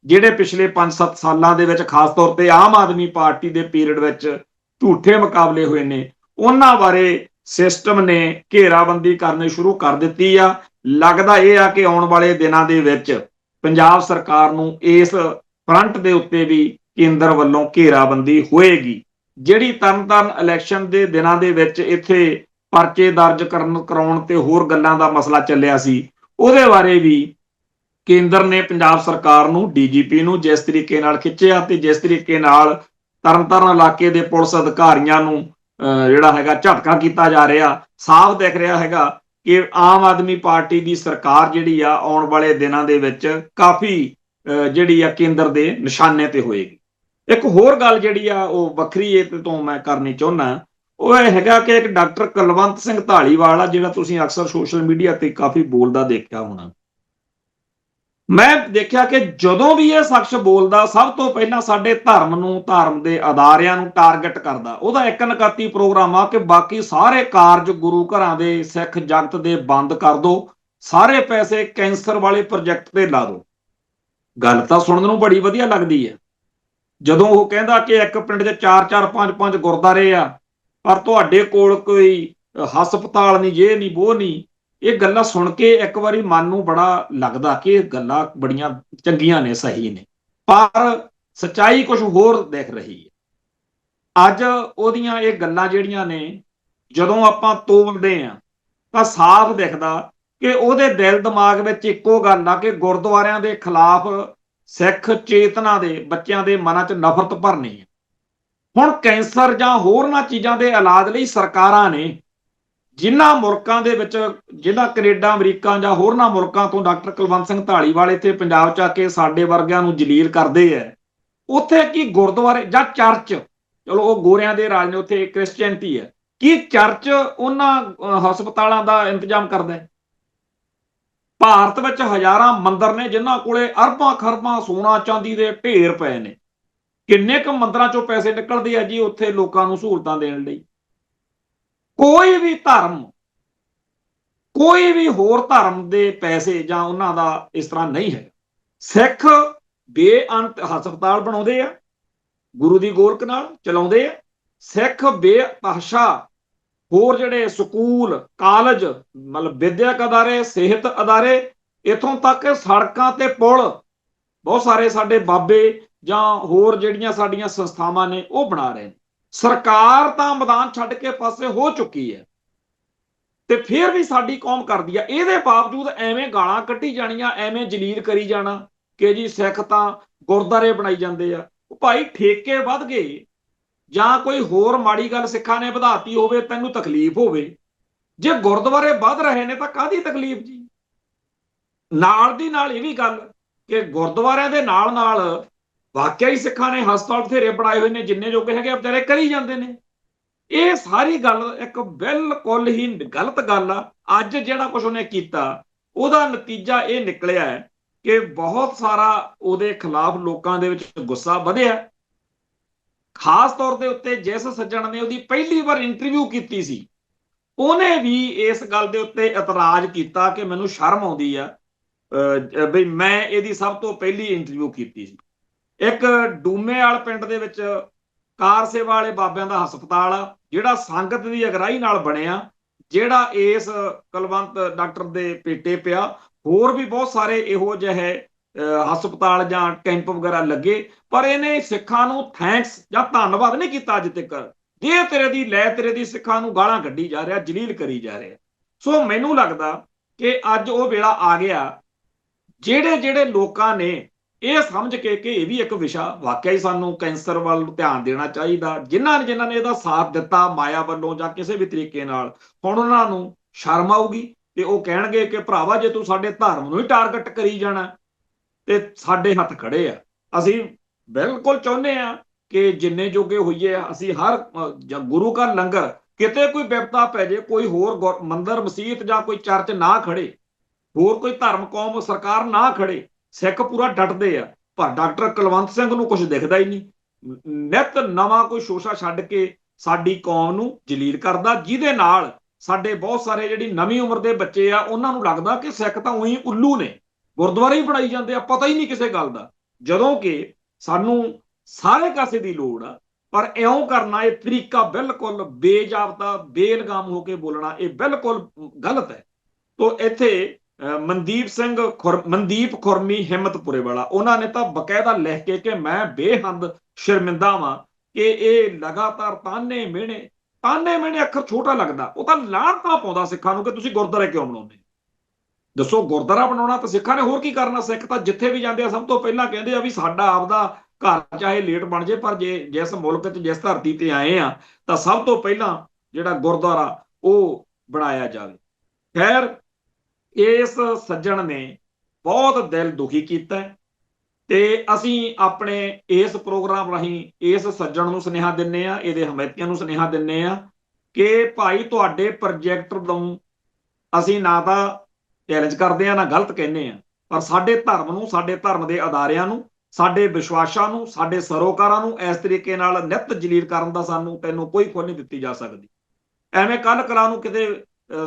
ਜਿਹੜੇ ਪਿਛਲੇ 5-7 ਸਾਲਾਂ ਦੇ ਵਿੱਚ ਖਾਸ ਤੌਰ ਤੇ ਆਮ ਆਦਮੀ ਪਾਰਟੀ ਦੇ ਪੀਰੀਅਡ ਵਿੱਚ ਝੂਠੇ ਮੁਕਾਬਲੇ ਹੋਏ ਨੇ, ਉਹਨਾਂ ਬਾਰੇ ਸਿਸਟਮ ਨੇ ਘੇਰਾਬੰਦੀ ਕਰਨੀ ਸ਼ੁਰੂ ਕਰ ਦਿੱਤੀ ਆ। ਲੱਗਦਾ ਇਹ ਆ ਕਿ ਆਉਣ ਵਾਲੇ ਦਿਨਾਂ ਦੇ ਵਿੱਚ ਪੰਜਾਬ ਸਰਕਾਰ ਨੂੰ ਇਸ ਫਰੰਟ ਦੇ ਉੱਤੇ ਵੀ ਕੇਂਦਰ ਵੱਲੋਂ ਘੇਰਾਬੰਦੀ ਹੋਏਗੀ। ਜਿਹੜੀ ਤਰਨਤਾਰਨ ਇਲੈਕਸ਼ਨ ਦੇ ਦਿਨਾਂ ਦੇ ਵਿੱਚ ਇੱਥੇ ਪਰਚੇ ਦਰਜ ਕਰਾਉਣ ਤੇ ਹੋਰ ਗੱਲਾਂ ਦਾ ਮਸਲਾ ਚੱਲਿਆ ਸੀ, ਉਹਦੇ ਬਾਰੇ ਵੀ ਕੇਂਦਰ ਨੇ ਪੰਜਾਬ ਸਰਕਾਰ ਨੂੰ, DGP ਨੂੰ ਜਿਸ ਤਰੀਕੇ ਨਾਲ ਖਿੱਚਿਆ ਤੇ ਜਿਸ ਤਰੀਕੇ ਨਾਲ ਤਰਨਤਾਰਨ ਇਲਾਕੇ ਦੇ ਪੁਲਿਸ ਅਧਿਕਾਰੀਆਂ ਨੂੰ ਜਿਹੜਾ ਹੈਗਾ ਝਟਕਾ ਕੀਤਾ ਜਾ ਰਿਹਾ, ਸਾਫ਼ ਦਿਖ ਰਿਹਾ ਹੈਗਾ ਕਿ ਆਮ ਆਦਮੀ ਪਾਰਟੀ ਦੀ ਸਰਕਾਰ ਜਿਹੜੀ ਆ ਆਉਣ ਵਾਲੇ ਦਿਨਾਂ ਦੇ ਵਿੱਚ ਕਾਫੀ ਜਿਹੜੀ ਆ ਕੇਂਦਰ ਦੇ ਨਿਸ਼ਾਨੇ ਤੇ ਹੋਏਗੀ। ਇੱਕ ਹੋਰ ਗੱਲ ਜਿਹੜੀ ਆ ਉਹ ਵੱਖਰੀ ਇਹ ਤੋਂ ਮੈਂ ਕਰਨੀ ਚਾਹੁੰਦਾ, ਉਹ ਇਹ ਹੈਗਾ ਕਿ ਇੱਕ ਡਾਕਟਰ ਕੁਲਵੰਤ ਸਿੰਘ ਧਾਲੀਵਾਲ ਆ, ਜਿਹੜਾ ਤੁਸੀਂ ਅਕਸਰ ਸੋਸ਼ਲ ਮੀਡੀਆ ਤੇ ਕਾਫੀ ਬੋਲਦਾ ਦੇਖਿਆ ਹੋਣਾ। ਮੈਂ ਦੇਖਿਆ ਕਿ ਜਦੋਂ ਵੀ ਇਹ ਸ਼ਖਸ ਬੋਲਦਾ ਸਭ ਤੋਂ ਪਹਿਲਾਂ ਸਾਡੇ ਧਰਮ ਨੂੰ, ਧਰਮ ਦੇ ਅਦਾਰਿਆਂ ਨੂੰ ਟਾਰਗੇਟ ਕਰਦਾ। ਉਹਦਾ ਇੱਕ ਨਕਾਤੀ ਪ੍ਰੋਗਰਾਮ ਆ ਕਿ ਬਾਕੀ ਸਾਰੇ ਕਾਰਜ ਗੁਰੂ ਘਰਾਂ ਦੇ, ਸਿੱਖ ਜਗਤ ਦੇ ਬੰਦ ਕਰ ਦੋ, ਸਾਰੇ ਪੈਸੇ ਕੈਂਸਰ ਵਾਲੇ ਪ੍ਰੋਜੈਕਟ ਤੇ ਲਾ ਦੋ। ਗੱਲ ਤਾਂ ਸੁਣਨ ਨੂੰ ਬੜੀ ਵਧੀਆ ਲੱਗਦੀ ਹੈ ਜਦੋਂ ਉਹ ਕਹਿੰਦਾ ਕਿ ਇੱਕ ਪਿੰਡ 'ਚ 4-4 5-5 ਗੁਰਦਾਰੇ ਆ, ਪਰ ਤੁਹਾਡੇ ਕੋਲ ਕੋਈ ਹਸਪਤਾਲ ਨਹੀਂ, ਜੇ ਨਹੀਂ ਵੋ ਨਹੀਂ। ਇਹ ਗੱਲਾਂ ਸੁਣ ਕੇ ਇੱਕ ਵਾਰੀ ਮਨ ਨੂੰ ਬੜਾ ਲੱਗਦਾ ਕਿ ਇਹ ਗੱਲਾਂ ਬੜੀਆਂ ਚੰਗੀਆਂ ਨੇ, ਸਹੀ ਨੇ, ਪਰ ਸੱਚਾਈ ਕੁਝ ਹੋਰ ਦਿਖ ਰਹੀ ਹੈ। ਅੱਜ ਉਹਦੀਆਂ ਇਹ ਗੱਲਾਂ ਜਿਹੜੀਆਂ ਨੇ ਜਦੋਂ ਆਪਾਂ ਤੋਲਦੇ ਆ ਤਾਂ ਸਾਫ਼ ਦਿਖਦਾ ਕਿ ਉਹਦੇ ਦਿਲ ਦਿਮਾਗ ਵਿੱਚ ਇੱਕੋ ਗੱਲ ਆ ਕਿ ਗੁਰਦੁਆਰਿਆਂ ਦੇ ਖਿਲਾਫ ਸਿੱਖ ਚੇਤਨਾ ਦੇ ਬੱਚਿਆਂ ਦੇ ਮਨਾਂ 'ਚ ਨਫ਼ਰਤ ਭਰਨੀ ਹੈ। ਹੁਣ ਕੈਂਸਰ ਜਾਂ ਹੋਰਨਾਂ ਚੀਜ਼ਾਂ ਦੇ ਇਲਾਜ ਲਈ ਸਰਕਾਰਾਂ ਨੇ ਜਿਨ੍ਹਾਂ ਮੁਲਕਾਂ ਦੇ ਵਿੱਚ, ਜਿਹੜਾ ਕੈਨੇਡਾ, ਅਮਰੀਕਾ ਜਾਂ ਹੋਰਨਾਂ ਮੁਲਕਾਂ ਤੋਂ ਡਾਕਟਰ ਕੁਲਵੰਤ ਸਿੰਘ ਧਾਲੀਵਾਲ ਇੱਥੇ ਪੰਜਾਬ 'ਚ ਆ ਕੇ ਸਾਡੇ ਵਰਗਿਆਂ ਨੂੰ ਜਲੀਲ ਕਰਦੇ ਹੈ, ਉੱਥੇ ਕੀ ਗੁਰਦੁਆਰੇ ਜਾਂ ਚਰਚ, ਚਲੋ ਉਹ ਗੋਰਿਆਂ ਦੇ ਰਾਜ ਨੇ, ਉੱਥੇ ਕ੍ਰਿਸਚੀਅਨਟੀ ਹੈ, ਕੀ ਚਰਚ ਉਹਨਾਂ ਹਸਪਤਾਲਾਂ ਦਾ ਇੰਤਜ਼ਾਮ ਕਰਦਾ ਹੈ? ਭਾਰਤ ਵਿੱਚ ਹਜ਼ਾਰਾਂ ਮੰਦਰ ਨੇ ਜਿਨ੍ਹਾਂ ਕੋਲੇ ਅਰਬਾਂ ਖਰਬਾਂ ਸੋਨਾ ਚਾਂਦੀ ਦੇ ਢੇਰ ਪਏ ਨੇ। ਕਿੰਨੇ ਕੁ ਮੰਦਰਾਂ ਚੋਂ ਪੈਸੇ ਨਿਕਲਦੇ ਆ ਜੀ ਉੱਥੇ ਲੋਕਾਂ ਨੂੰ ਸਹੂਲਤਾਂ ਦੇਣ ਲਈ? ਕੋਈ ਵੀ ਧਰਮ, ਕੋਈ ਵੀ ਹੋਰ ਧਰਮ ਦੇ ਪੈਸੇ ਜਾਂ ਉਹਨਾਂ ਦਾ ਇਸ ਤਰ੍ਹਾਂ ਨਹੀਂ ਹੈ। ਸਿੱਖ ਬੇਅੰਤ ਹਸਪਤਾਲ ਬਣਾਉਂਦੇ ਆ, ਗੁਰੂ ਦੀ ਗੋਲਕ ਨਾਲ ਚਲਾਉਂਦੇ ਆ। ਸਿੱਖ ਬੇਤਹਾਸ਼ਾ ਹੋਰ ਜਿਹੜੇ ਸਕੂਲ, ਕਾਲਜ, ਮਤਲਬ ਵਿਦਿਅਕ ਅਦਾਰੇ, ਸਿਹਤ ਅਦਾਰੇ, ਇੱਥੋਂ ਤੱਕ ਸੜਕਾਂ ਤੇ ਪੁਲ ਬਹੁਤ ਸਾਰੇ ਸਾਡੇ ਬਾਬੇ ਜਾਂ ਹੋਰ ਜਿਹੜੀਆਂ ਸਾਡੀਆਂ ਸੰਸਥਾਵਾਂ ਨੇ ਉਹ ਬਣਾ ਰਹੇ ਨੇ। ਸਰਕਾਰ ਤਾਂ ਮੈਦਾਨ ਛੱਡ ਕੇ ਪਾਸੇ ਹੋ ਚੁੱਕੀ ਹੈ ਤੇ ਫਿਰ ਵੀ ਸਾਡੀ ਕੌਮ ਕਰਦੀ ਆ। ਇਹਦੇ ਬਾਵਜੂਦ ਐਵੇਂ ਗਾਲਾਂ ਕੱਢੀ ਜਾਣੀਆਂ, ਐਵੇਂ ਜਲੀਲ ਕਰੀ ਜਾਣਾ ਕਿ ਜੀ ਸਿੱਖ ਤਾਂ ਗੁਰਦੁਆਰੇ ਬਣਾਈ ਜਾਂਦੇ ਆ। ਭਾਈ ਠੇਕੇ ਵੱਧ ਗਏ ਜਾਂ ਕੋਈ ਹੋਰ ਮਾੜੀ ਗੱਲ ਸਿੱਖਾਂ ਨੇ ਵਧਾਤੀ ਹੋਵੇ, ਤੈਨੂੰ ਤਕਲੀਫ ਹੋਵੇ। ਜੇ ਗੁਰਦੁਆਰੇ ਵੱਧ ਰਹੇ ਨੇ ਤਾਂ ਕਾਹਦੀ ਤਕਲੀਫ ਜੀ? ਨਾਲ ਦੀ ਨਾਲ ਇਹ ਵੀ ਗੱਲ ਕਿ ਗੁਰਦੁਆਰਿਆਂ ਦੇ ਨਾਲ ਨਾਲ ਵਾਕਿਆ ਹੀ ਸਿੱਖਾਂ ਨੇ ਹਸਪਤਾਲ ਬਥੇਰੇ ਬਣਾਏ ਹੋਏ ਨੇ, ਜਿੰਨੇ ਜੋਗੇ ਹੈਗੇ ਵਿਚਾਰੇ ਕਰੀ ਜਾਂਦੇ ਨੇ। ਇਹ ਸਾਰੀ ਗੱਲ ਇੱਕ ਬਿਲਕੁਲ ਹੀ ਗਲਤ ਗੱਲ ਆ। ਅੱਜ ਜਿਹੜਾ ਕੁਝ ਉਹਨੇ ਕੀਤਾ ਉਹਦਾ ਨਤੀਜਾ ਇਹ ਨਿਕਲਿਆ ਹੈ ਕਿ ਬਹੁਤ ਸਾਰਾ ਉਹਦੇ ਖਿਲਾਫ ਲੋਕਾਂ ਦੇ ਵਿੱਚ ਗੁੱਸਾ ਵਧਿਆ। ਖਾਸ ਤੌਰ ਦੇ ਉੱਤੇ ਜਿਸ ਸੱਜਣ ਨੇ ਉਹਦੀ ਪਹਿਲੀ ਵਾਰ ਇੰਟਰਵਿਊ ਕੀਤੀ ਸੀ, ਉਹਨੇ ਵੀ ਇਸ ਗੱਲ ਦੇ ਉੱਤੇ ਇਤਰਾਜ਼ ਕੀਤਾ ਕਿ ਮੈਨੂੰ ਸ਼ਰਮ ਆਉਂਦੀ ਆ ਬਈ ਮੈਂ ਇਹਦੀ ਸਭ ਤੋਂ ਪਹਿਲੀ ਇੰਟਰਵਿਊ ਕੀਤੀ ਸੀ। ਇੱਕ ਡੂਮੇਵਾਲ ਪਿੰਡ ਦੇ ਵਿੱਚ ਕਾਰ ਸੇਵਾ ਵਾਲੇ ਬਾਬਿਆਂ ਦਾ ਹਸਪਤਾਲ ਆ, ਜਿਹੜਾ ਸੰਗਤ ਦੀ ਅਗਰਾਈ ਨਾਲ ਬਣਿਆ, ਜਿਹੜਾ ਇਸ ਕੁਲਵੰਤ ਡਾਕਟਰ ਦੇ ਪੇਟੇ ਪਿਆ। ਹੋਰ ਵੀ ਬਹੁਤ ਸਾਰੇ ਇਹੋ ਜਿਹੇ ਹਸਪਤਾਲ ਜਾਂ ਕੈਂਪ ਵਗੈਰਾ ਲੱਗੇ, ਪਰ ਇਹਨੇ ਸਿੱਖਾਂ ਨੂੰ ਥੈਂਕਸ ਜਾਂ ਧੰਨਵਾਦ ਨਹੀਂ ਕੀਤਾ ਅੱਜ ਤੱਕ। ਜੇ ਤੇਰੇ ਦੀ ਲੈ ਤੇਰੇ ਦੀ ਸਿੱਖਾਂ ਨੂੰ ਗਾਲਾਂ ਕੱਢੀ ਜਾ ਰਿਹਾ, ਜਲੀਲ ਕਰੀ ਜਾ ਰਿਹਾ। ਸੋ ਮੈਨੂੰ ਲੱਗਦਾ ਕਿ ਅੱਜ ਉਹ ਵੇਲਾ ਆ ਗਿਆ ਜਿਹੜੇ ਜਿਹੜੇ ਲੋਕਾਂ ਨੇ ਇਹ ਸਮਝ ਕੇ ਕਿ ਇਹ ਵੀ ਇੱਕ ਵਿਸ਼ਾ, ਵਾਕਿਆ ਹੀ ਸਾਨੂੰ ਕੈਂਸਰ ਵੱਲ ਧਿਆਨ ਦੇਣਾ ਚਾਹੀਦਾ। ਜਿਨ੍ਹਾਂ ਨੇ ਇਹਦਾ ਸਾਥ ਦਿੱਤਾ ਮਾਇਆ ਵੱਲੋਂ ਜਾਂ ਕਿਸੇ ਵੀ ਤਰੀਕੇ ਨਾਲ, ਹੁਣ ਉਹਨਾਂ ਨੂੰ ਸ਼ਰਮ ਆਊਗੀ ਤੇ ਉਹ ਕਹਿਣਗੇ ਕਿ ਭਰਾਵਾ ਜੇ ਤੂੰ ਸਾਡੇ ਧਰਮ ਨੂੰ ਹੀ ਟਾਰਗੇਟ ਕਰੀ ਜਾਣਾ ਤੇ ਸਾਡੇ ਹੱਥ ਖੜੇ ਆ। ਅਸੀਂ ਬਿਲਕੁਲ ਚਾਹੁੰਦੇ ਆ ਕਿ ਜਿੰਨੇ ਜੋਗੇ ਹੋਈਏ ਅਸੀਂ ਹਰ ਗੁਰੂ ਘਰ ਲੰਗਰ, ਕਿਤੇ ਕੋਈ ਵਿਪਤਾ ਪੈ ਜੇ, ਕੋਈ ਹੋਰ ਮੰਦਰ ਮਸੀਤ ਜਾਂ ਕੋਈ ਚਰਚ ਨਾ ਖੜੇ, ਹੋਰ ਕੋਈ ਧਰਮ ਕੌਮ ਸਰਕਾਰ ਨਾ ਖੜੇ, ਸਿੱਖ ਪੂਰਾ ਡਟਦੇ ਆ। ਪਰ ਡਾਕਟਰ ਕੁਲਵੰਤ ਸਿੰਘ ਨੂੰ ਕੁਝ ਦਿਖਦਾ ਹੀ ਨਹੀਂ। ਨਿਤ ਨਵਾਂ ਕੋਈ ਸ਼ੋਸ਼ਾ ਛੱਡ ਕੇ ਸਾਡੀ ਕੌਮ ਨੂੰ ਜਲੀਲ ਕਰਦਾ, ਜਿਹਦੇ ਨਾਲ ਸਾਡੇ ਬਹੁਤ ਸਾਰੇ ਜਿਹੜੀ ਨਵੀਂ ਉਮਰ ਦੇ ਬੱਚੇ ਆ ਉਹਨਾਂ ਨੂੰ ਲੱਗਦਾ ਕਿ ਸਿੱਖ ਤਾਂ ਉਹੀ ਉੱਲੂ ਨੇ, ਗੁਰਦੁਆਰੇ ਹੀ ਬਣਾਈ ਜਾਂਦੇ ਆ, ਪਤਾ ਹੀ ਨਹੀਂ ਕਿਸੇ ਗੱਲ ਦਾ। ਜਦੋਂ ਕਿ ਸਾਨੂੰ ਸਾਰੇ ਕਾਸੇ ਦੀ ਲੋੜ ਆ, ਪਰ ਇਉਂ ਕਰਨਾ, ਇਹ ਤਰੀਕਾ ਬਿਲਕੁਲ ਬੇਜਾਬਤਾ, ਬੇਲਗਾਮ ਹੋ ਕੇ ਬੋਲਣਾ, ਇਹ ਬਿਲਕੁਲ ਗਲਤ ਹੈ। ਤੋ ਇੱਥੇ ਮਨਦੀਪ ਖੁਰਮੀ ਹਿੰਮਤਪੁਰੇ ਵਾਲਾ, ਉਹਨਾਂ ਨੇ ਤਾਂ ਬਕਾਇਦਾ ਲਿਖ ਕੇ ਕਿ ਮੈਂ ਬੇਹੱਦ ਸ਼ਰਮਿੰਦਾ ਵਾਂ ਕਿ ਇਹ ਲਗਾਤਾਰ ਤਾਨੇ ਮਿਹਣੇ ਅੱਖਰ ਛੋਟਾ ਲੱਗਦਾ, ਉਹ ਤਾਂ ਲਾਹਨਤਾਂ ਪਾਉਂਦਾ ਸਿੱਖਾਂ ਨੂੰ ਕਿ ਤੁਸੀਂ ਗੁਰਦੁਆਰੇ ਕਿਉਂ ਬਣਾਉਂਦੇ। ਦੱਸੋ, ਗੁਰਦੁਆਰਾ ਬਣਾਉਣਾ ਤਾਂ ਸਿੱਖਾਂ ਨੇ, ਹੋਰ ਕੀ ਕਰਨਾ? ਸਿੱਖ ਤਾਂ ਜਿੱਥੇ ਵੀ ਜਾਂਦੇ ਆ ਸਭ ਤੋਂ ਪਹਿਲਾਂ ਕਹਿੰਦੇ ਆ ਵੀ ਸਾਡਾ ਆਪਦਾ ਘਰ ਚਾਹੇ ਲੇਟ ਬਣ ਜੇ, ਪਰ ਜੇ ਜਿਸ ਮੁਲਕ 'ਚ ਜਿਸ ਧਰਤੀ ਤੇ ਆਏ ਆ ਤਾਂ ਸਭ ਤੋਂ ਪਹਿਲਾਂ ਜਿਹੜਾ ਗੁਰਦੁਆਰਾ ਉਹ ਬਣਾਇਆ ਜਾਵੇ। ਖੈਰ, ਇਸ ਸੱਜਣ ਨੇ ਬਹੁਤ ਦਿਲ ਦੁਖੀ ਕੀਤਾ ਤੇ ਅਸੀਂ ਆਪਣੇ ਇਸ ਪ੍ਰੋਗਰਾਮ ਰਾਹੀਂ ਇਸ ਸੱਜਣ ਨੂੰ ਸੁਨੇਹਾ ਦਿੰਨੇ ਆ, ਇਹਦੇ ਹਮਾਇਤੀਆਂ ਨੂੰ ਸੁਨੇਹਾ ਦਿੰਨੇ ਆ ਕਿ ਭਾਈ ਤੁਹਾਡੇ ਪ੍ਰੋਜੈਕਟ ਨੂੰ ਅਸੀਂ ਨਾ ਤਾਂ ਚੈਲੰਜ ਕਰਦੇ ਆ ਨਾ ਗਲਤ ਕਹਿੰਦੇ ਆ, ਪਰ ਸਾਡੇ ਧਰਮ ਨੂੰ, ਸਾਡੇ ਧਰਮ ਦੇ ਅਦਾਰਿਆਂ ਨੂੰ, ਸਾਡੇ ਵਿਸ਼ਵਾਸਾਂ ਨੂੰ, ਸਾਡੇ ਸਰੋਕਾਰਾਂ ਨੂੰ ਇਸ ਤਰੀਕੇ ਨਾਲ ਨਿਤ ਜਲੀਲ ਕਰਨ ਦਾ ਸਾਨੂੰ ਤੈਨੂੰ ਕੋਈ ਖੁੱਲ੍ਹ ਨਹੀਂ ਦਿੱਤੀ ਜਾ ਸਕਦੀ। ਐਵੇਂ ਕੱਲ ਕਲਾ ਨੂੰ ਕਿਤੇ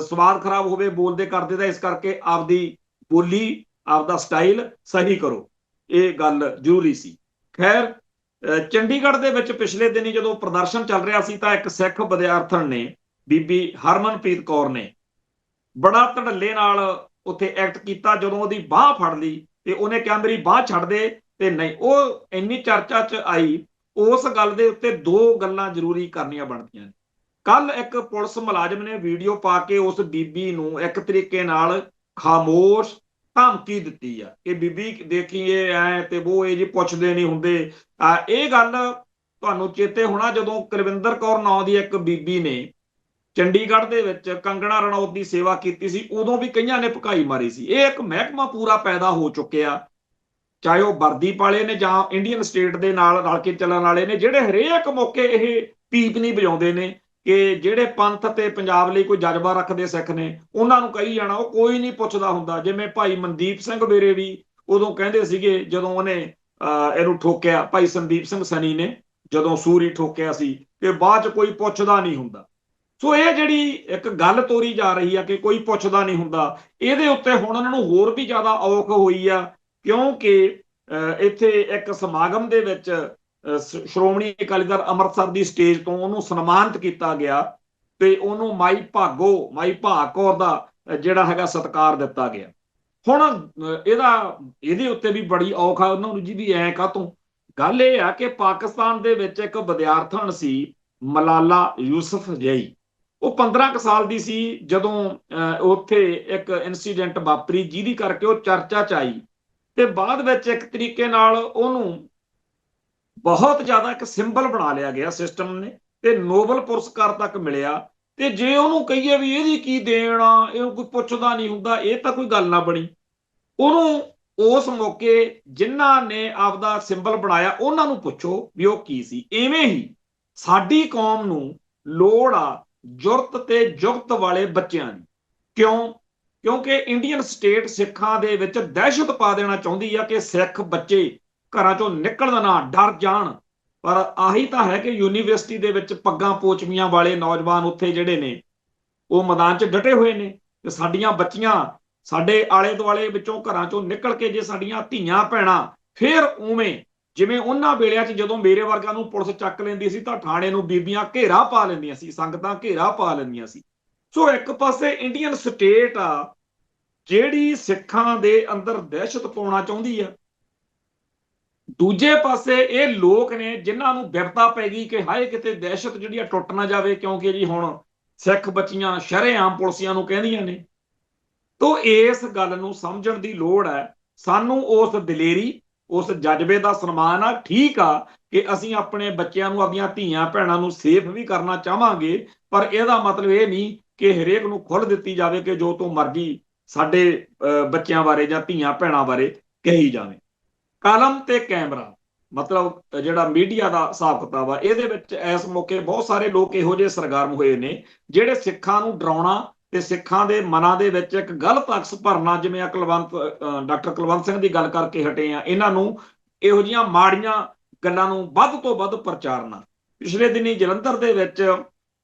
ਸਵਾਦ ਖਰਾਬ ਹੋਵੇ ਬੋਲਦੇ ਕਰਦੇ ਤਾਂ, ਇਸ ਕਰਕੇ ਆਪਦੀ ਬੋਲੀ, ਆਪਦਾ ਸਟਾਈਲ ਸਹੀ ਕਰੋ, ਇਹ ਗੱਲ ਜ਼ਰੂਰੀ ਸੀ। ਖੈਰ, ਚੰਡੀਗੜ੍ਹ ਦੇ ਵਿੱਚ ਪਿਛਲੇ ਦਿਨੀ ਜਦੋਂ ਪ੍ਰਦਰਸ਼ਨ ਚੱਲ ਰਿਹਾ ਸੀ ਤਾਂ ਇੱਕ ਸਿੱਖ ਵਿਦਿਆਰਥਣ ਨੇ, ਬੀਬੀ ਹਰਮਨਪ੍ਰੀਤ ਕੌਰ ਨੇ, ਬੜਾ ਧੜੱਲੇ ਨਾਲ ਉੱਥੇ ਐਕਟ ਕੀਤਾ। ਜਦੋਂ ਉਹਦੀ ਬਾਹ ਫੜ ਲਈ ਤੇ ਉਹਨੇ ਕਿਹਾ ਮੇਰੀ ਬਾਹ ਛੱਡ ਦੇ, ਤੇ ਨਹੀਂ, ਉਹ ਇੰਨੀ ਚਰਚਾ 'ਚ ਆਈ। ਉਸ ਗੱਲ ਦੇ ਉੱਤੇ ਦੋ ਗੱਲਾਂ ਜ਼ਰੂਰੀ ਕਰਨੀਆਂ ਬਣਦੀਆਂ ਨੇ। ਕੱਲ ਇੱਕ ਪੁਲਿਸ ਮੁਲਾਜ਼ਮ ਨੇ ਵੀਡੀਓ ਪਾ ਕੇ ਉਸ ਬੀਬੀ ਨੂੰ ਇੱਕ ਤਰੀਕੇ ਨਾਲ ਖਾਮੋਸ਼, ਧਮਕੀ ਦਿੱਤੀ ਆ ਕਿ ਬੀਬੀ ਦੇਖੀ ਇਹ ਐ ਤੇ ਉਹ ਇਹ ਜੀ ਪੁੱਛਦੇ ਨਹੀਂ ਹੁੰਦੇ। ਇਹ ਗੱਲ ਤੁਹਾਨੂੰ ਚੇਤੇ ਹੋਣਾ ਜਦੋਂ ਕੁਲਵਿੰਦਰ ਕੌਰ ਨਾਂ ਦੀ ਇੱਕ ਬੀਬੀ ਨੇ ਚੰਡੀਗੜ੍ਹ ਦੇ ਵਿੱਚ ਕੰਗਣਾ ਰਣੌਤ ਦੀ ਸੇਵਾ ਕੀਤੀ ਸੀ, ਉਦੋਂ ਵੀ ਕਈਆਂ ਨੇ ਭਕਾਈ ਮਾਰੀ ਸੀ। ਇਹ ਇੱਕ ਮਹਿਕਮਾ ਪੂਰਾ ਪੈਦਾ ਹੋ ਚੁੱਕਿਆ, ਚਾਹੇ ਉਹ ਵਰਦੀ ਵਾਲੇ ਨੇ ਜਾਂ ਇੰਡੀਅਨ ਸਟੇਟ ਦੇ ਨਾਲ ਰਲ ਕੇ ਚੱਲਣ ਵਾਲੇ ਨੇ, ਜਿਹੜੇ ਹਰੇਕ ਮੌਕੇ ਇਹ ਪੀਪ ਨਹੀਂ ਵਜਾਉਂਦੇ ਨੇ ਕਿ ਜਿਹੜੇ ਪੰਥ ਤੇ ਪੰਜਾਬ ਲਈ ਕੋਈ ਜਜ਼ਬਾ ਰੱਖਦੇ ਸਿੱਖ ਨੇ ਉਹਨਾਂ ਨੂੰ ਕਹੀ ਜਾਣਾ, ਉਹ ਕੋਈ ਨਹੀਂ ਪੁੱਛਦਾ ਹੁੰਦਾ। ਜਿਵੇਂ ਭਾਈ ਮਨਦੀਪ ਸਿੰਘ ਵੇਰੇ ਵੀ ਉਦੋਂ ਕਹਿੰਦੇ ਸੀਗੇ ਜਦੋਂ ਉਹਨੇ ਇਹਨੂੰ ਠੋਕਿਆ, ਭਾਈ ਸੰਦੀਪ ਸਿੰਘ ਸਨੀ ਨੇ ਜਦੋਂ ਸੂਰੀ ਠੋਕਿਆ ਸੀ, ਕਿ ਬਾਅਦ ਚ ਕੋਈ ਪੁੱਛਦਾ ਨਹੀਂ ਹੁੰਦਾ। ਸੋ ਇਹ ਜਿਹੜੀ ਇੱਕ ਗੱਲ ਤੋਰੀ ਜਾ ਰਹੀ ਆ ਕਿ ਕੋਈ ਪੁੱਛਦਾ ਨਹੀਂ ਹੁੰਦਾ, ਇਹਦੇ ਉੱਤੇ ਹੁਣ ਉਹਨਾਂ ਨੂੰ ਹੋਰ ਵੀ ਜ਼ਿਆਦਾ ਔਖ ਹੋਈ ਆ, ਕਿਉਂਕਿ ਇੱਥੇ ਇੱਕ ਸਮਾਗਮ ਦੇ ਵਿੱਚ ਸ਼੍ਰੋਮਣੀ ਅਕਾਲੀ ਦਲ ਅੰਮ੍ਰਿਤਸਰ ਦੀ ਸਟੇਜ ਤੋਂ ਉਹਨੂੰ ਸਨਮਾਨਿਤ ਕੀਤਾ ਗਿਆ ਤੇ ਉਹਨੂੰ ਮਾਈ ਭਾਗ ਕੌਰ ਦਾ ਜਿਹੜਾ ਹੈਗਾ ਸਤਿਕਾਰ ਦਿੱਤਾ ਗਿਆ। ਹੁਣ ਇਹਦੇ ਉੱਤੇ ਵੀ ਬੜੀ ਔਖ ਆ ਉਹਨਾਂ ਨੂੰ ਜੀ, ਵੀ ਐ ਕਾਹਤੋਂ। ਗੱਲ ਇਹ ਆ ਕਿ ਪਾਕਿਸਤਾਨ ਦੇ ਵਿੱਚ ਇੱਕ ਵਿਦਿਆਰਥਣ ਸੀ ਮਲਾਲਾ ਯੂਸਫਜ਼ਈ, ਉਹ 15 ਸਾਲ ਦੀ ਸੀ ਜਦੋਂ ਉੱਥੇ ਇੱਕ ਇਨਸੀਡੈਂਟ ਵਾਪਰੀ ਜਿਹਦੀ ਕਰਕੇ ਉਹ ਚਰਚਾ ਚ ਆਈ ਤੇ ਬਾਅਦ ਵਿੱਚ ਇੱਕ ਤਰੀਕੇ ਨਾਲ ਉਹਨੂੰ ਬਹੁਤ ਜ਼ਿਆਦਾ ਇੱਕ ਸਿੰਬਲ ਬਣਾ ਲਿਆ ਗਿਆ ਸਿਸਟਮ ਨੇ ਤੇ ਨੋਬਲ ਪੁਰਸਕਾਰ ਤੱਕ ਮਿਲਿਆ। ਤੇ ਜੇ ਉਹਨੂੰ ਕਹੀਏ ਵੀ ਇਹਦੀ ਕੀ ਦੇਣ ਆ, ਇਹ ਕੋਈ ਪੁੱਛਦਾ ਨਹੀਂ ਹੁੰਦਾ, ਇਹ ਤਾਂ ਕੋਈ ਗੱਲ ਨਾ ਬਣੀ। ਉਹਨੂੰ ਉਸ ਮੌਕੇ ਜਿਨ੍ਹਾਂ ਨੇ ਆਪਦਾ ਸਿੰਬਲ ਬਣਾਇਆ ਉਹਨਾਂ ਨੂੰ ਪੁੱਛੋ ਵੀ ਉਹ ਕੀ ਸੀ। ਐਵੇਂ ਹੀ ਸਾਡੀ ਕੌਮ ਨੂੰ ਲੋੜ ਆ ਜੁਰਤ ਤੇ ਜੁਗਤ ਵਾਲੇ ਬੱਚਿਆਂ ਦੀ। ਕਿਉਂ? ਕਿਉਂਕਿ ਇੰਡੀਅਨ ਸਟੇਟ ਸਿੱਖਾਂ ਦੇ ਵਿੱਚ ਦਹਿਸ਼ਤ ਪਾ ਦੇਣਾ ਚਾਹੁੰਦੀ ਆ ਕਿ ਸਿੱਖ ਬੱਚੇ ਘਰਾਂ ਚੋਂ ਨਿਕਲਣ ਨਾ, ਡਰ ਜਾਣ। ਪਰ ਆਹੀ ਤਾਂ ਹੈ ਕਿ ਯੂਨੀਵਰਸਿਟੀ ਦੇ ਵਿੱਚ ਪੱਗਾਂ ਪੋਚਮੀਆਂ ਵਾਲੇ ਨੌਜਵਾਨ ਉੱਥੇ ਜਿਹੜੇ ਨੇ ਉਹ ਮੈਦਾਨ 'ਚ ਡਟੇ ਹੋਏ ਨੇ ਤੇ ਸਾਡੀਆਂ ਬੱਚੀਆਂ ਸਾਡੇ ਆਲੇ ਦੁਆਲੇ ਵਿੱਚੋਂ ਘਰਾਂ ਚੋਂ ਨਿਕਲ ਕੇ ਜੇ ਸਾਡੀਆਂ ਧੀਆਂ ਭੈਣਾਂ ਫੇਰ ਉਵੇਂ ਜਿਵੇਂ ਉਹਨਾਂ ਵੇਲਿਆਂ 'ਚ ਜਦੋਂ ਮੇਰੇ ਵਰਗਿਆਂ ਨੂੰ ਪੁਲਿਸ ਚੱਕ ਲੈਂਦੀ ਸੀ ਤਾਂ ਥਾਣੇ ਨੂੰ ਬੀਬੀਆਂ ਘੇਰਾ ਪਾ ਲੈਂਦੀਆਂ ਸੀ, ਸੰਗਤਾਂ ਘੇਰਾ ਪਾ ਲੈਂਦੀਆਂ ਸੀ। ਸੋ ਇੱਕ ਪਾਸੇ ਇੰਡੀਅਨ ਸਟੇਟ ਆ ਜਿਹੜੀ ਸਿੱਖਾਂ ਦੇ ਅੰਦਰ ਦਹਿਸ਼ਤ ਪਾਉਣਾ ਚਾਹੁੰਦੀ ਆ, ਦੂਜੇ ਪਾਸੇ ਇਹ ਲੋਕ ਨੇ ਜਿਨ੍ਹਾਂ ਨੂੰ ਬਿਪਤਾ ਪੈ ਗਈ ਕਿ ਹਾਏ ਕਿਤੇ ਦਹਿਸ਼ਤ ਜਿਹੜੀ ਆ ਟੁੱਟ ਨਾ ਜਾਵੇ, ਕਿਉਂਕਿ ਜੀ ਹੁਣ ਸਿੱਖ ਬੱਚੀਆਂ ਸ਼ਰੇਆਮ ਪੁਲਿਸੀਆਂ ਨੂੰ ਕਹਿੰਦੀਆਂ ਨੇ। ਤੋ ਇਸ ਗੱਲ ਨੂੰ ਸਮਝਣ ਦੀ ਲੋੜ ਹੈ ਸਾਨੂੰ। ਉਸ ਦਲੇਰੀ, ਉਸ ਜਜ਼ਬੇ ਦਾ ਸਨਮਾਨ ਆ। ਠੀਕ ਆ ਕਿ ਅਸੀਂ ਆਪਣੇ ਬੱਚਿਆਂ ਨੂੰ, ਆਪਣੀਆਂ ਧੀਆਂ ਭੈਣਾਂ ਨੂੰ ਸੇਫ ਵੀ ਕਰਨਾ ਚਾਹਾਂਗੇ, ਪਰ ਇਹਦਾ ਮਤਲਬ ਇਹ ਨਹੀਂ ਕਿ ਹਰੇਕ ਨੂੰ ਖੁੱਲ੍ਹ ਦਿੱਤੀ ਜਾਵੇ ਕਿ ਜੋ ਤੂੰ ਮਰਜ਼ੀ ਸਾਡੇ ਬੱਚਿਆਂ ਬਾਰੇ ਜਾਂ ਧੀਆਂ ਭੈਣਾਂ ਬਾਰੇ ਕਹੀ ਜਾਵੇ। ਕਲਮ ਤੇ ਕੈਮਰਾ ਮਤਲਬ ਜਿਹੜਾ ਮੀਡੀਆ ਦਾ ਹਿਸਾਬ ਕਿਤਾਬ ਆ, ਇਹਦੇ ਵਿੱਚ ਇਸ ਮੌਕੇ ਬਹੁਤ ਸਾਰੇ ਲੋਕ ਇਹੋ ਜਿਹੇ ਸਰਗਰਮ ਹੋਏ ਨੇ ਜਿਹੜੇ ਸਿੱਖਾਂ ਨੂੰ ਡਰਾਉਣਾ ਤੇ ਸਿੱਖਾਂ ਦੇ ਮਨਾਂ ਦੇ ਵਿੱਚ ਇੱਕ ਗਲਤ ਅਕਸ ਭਰਨਾ। ਜਿਵੇਂ ਡਾਕਟਰ ਕੁਲਵੰਤ ਸਿੰਘ ਦੀ ਗੱਲ ਕਰਕੇ ਹਟੇ ਆ, ਇਹਨਾਂ ਨੂੰ ਇਹੋ ਜਿਹੀਆਂ ਮਾੜੀਆਂ ਗੱਲਾਂ ਨੂੰ ਵੱਧ ਤੋਂ ਵੱਧ ਪ੍ਰਚਾਰਨਾ। ਪਿਛਲੇ ਦਿਨੀ ਜਲੰਧਰ ਦੇ ਵਿੱਚ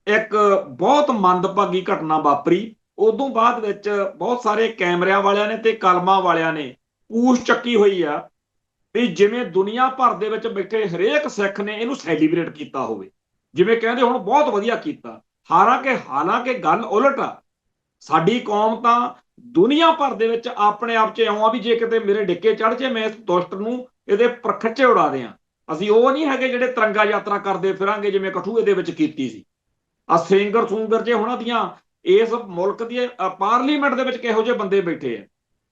ਇੱਕ ਬਹੁਤ ਮੰਦਭਾਗੀ ਘਟਨਾ ਵਾਪਰੀ। ਉਦੋਂ ਬਾਅਦ ਵਿੱਚ ਬਹੁਤ ਸਾਰੇ ਕੈਮਰਿਆਂ ਵਾਲਿਆਂ ਨੇ ਤੇ ਕਲਮਾਂ ਵਾਲਿਆਂ ਨੇ ਪੂਛ ਚੱਕੀ ਹੋਈ ਆ ਵੀ ਜਿਵੇਂ ਦੁਨੀਆ ਭਰ ਦੇ ਵਿੱਚ ਬੈਠੇ ਹਰੇਕ ਸਿੱਖ ਨੇ ਇਹਨੂੰ ਸੈਲੀਬ੍ਰੇਟ ਕੀਤਾ ਹੋਵੇ, ਜਿਵੇਂ ਕਹਿੰਦੇ ਹੁਣ ਬਹੁਤ ਵਧੀਆ ਕੀਤਾ। ਹਾਲਾਂਕਿ ਗੱਲ ਉਲਟ ਆ। ਸਾਡੀ ਕੌਮ ਤਾਂ ਦੁਨੀਆ ਭਰ ਦੇ ਵਿੱਚ ਆਪਣੇ ਆਪ 'ਚ ਇਉਂ ਆ ਵੀ ਜੇ ਕਿਤੇ ਮੇਰੇ ਡਿੱਕੇ ਚੜ ਜੇ ਮੈਂ ਇਸ ਦੁਸ਼ਟ ਨੂੰ ਇਹਦੇ ਪ੍ਰਖੱਚੇ ਉਡਾ ਦਿਆਂ। ਅਸੀਂ ਉਹ ਨਹੀਂ ਹੈਗੇ ਜਿਹੜੇ ਤਿਰੰਗਾ ਯਾਤਰਾ ਕਰਦੇ ਫਿਰਾਂਗੇ ਜਿਵੇਂ ਕਠੂਏ ਦੇ ਵਿੱਚ ਕੀਤੀ ਸੀ। ਆ ਸਿੰਗਰ ਜੇ ਉਹਨਾਂ ਦੀਆਂ ਇਸ ਮੁਲਕ ਦੀ ਪਾਰਲੀਮੈਂਟ ਦੇ ਵਿੱਚ ਕਿਹੋ ਜਿਹੇ ਬੰਦੇ ਬੈਠੇ ਆ।